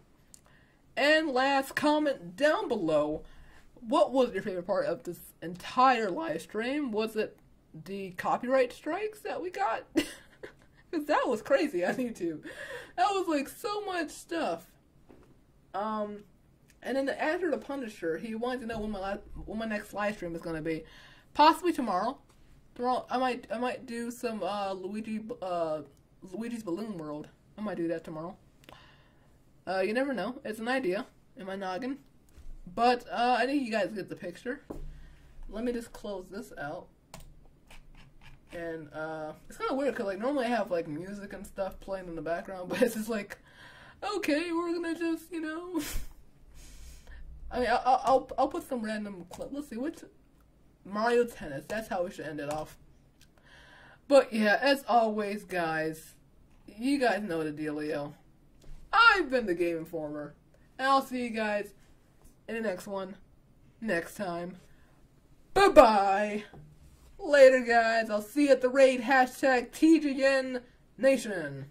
And last, comment down below, what was your favorite part of this entire live stream? Was it the copyright strikes that we got? Because that was crazy on YouTube. That was like so much stuff. And then the actor, the Punisher, he wanted to know when my next live stream is gonna be. Possibly tomorrow. Tomorrow I might do some Luigi's Balloon World. I might do that tomorrow. You never know. It's an idea in my noggin. But I think you guys get the picture. Let me just close this out. And it's kind of weird because like normally I have like music and stuff playing in the background, but it's just like, okay, we're gonna just, you know. I mean, I'll put some random clip. Let's see, which Mario Tennis. That's how we should end it off. But yeah, as always, guys, you guys know the dealio. I've been the TheGameNFormer, and I'll see you guys in the next one, next time. Bye-bye. Later, guys. I'll see you at the raid, hashtag TGN Nation.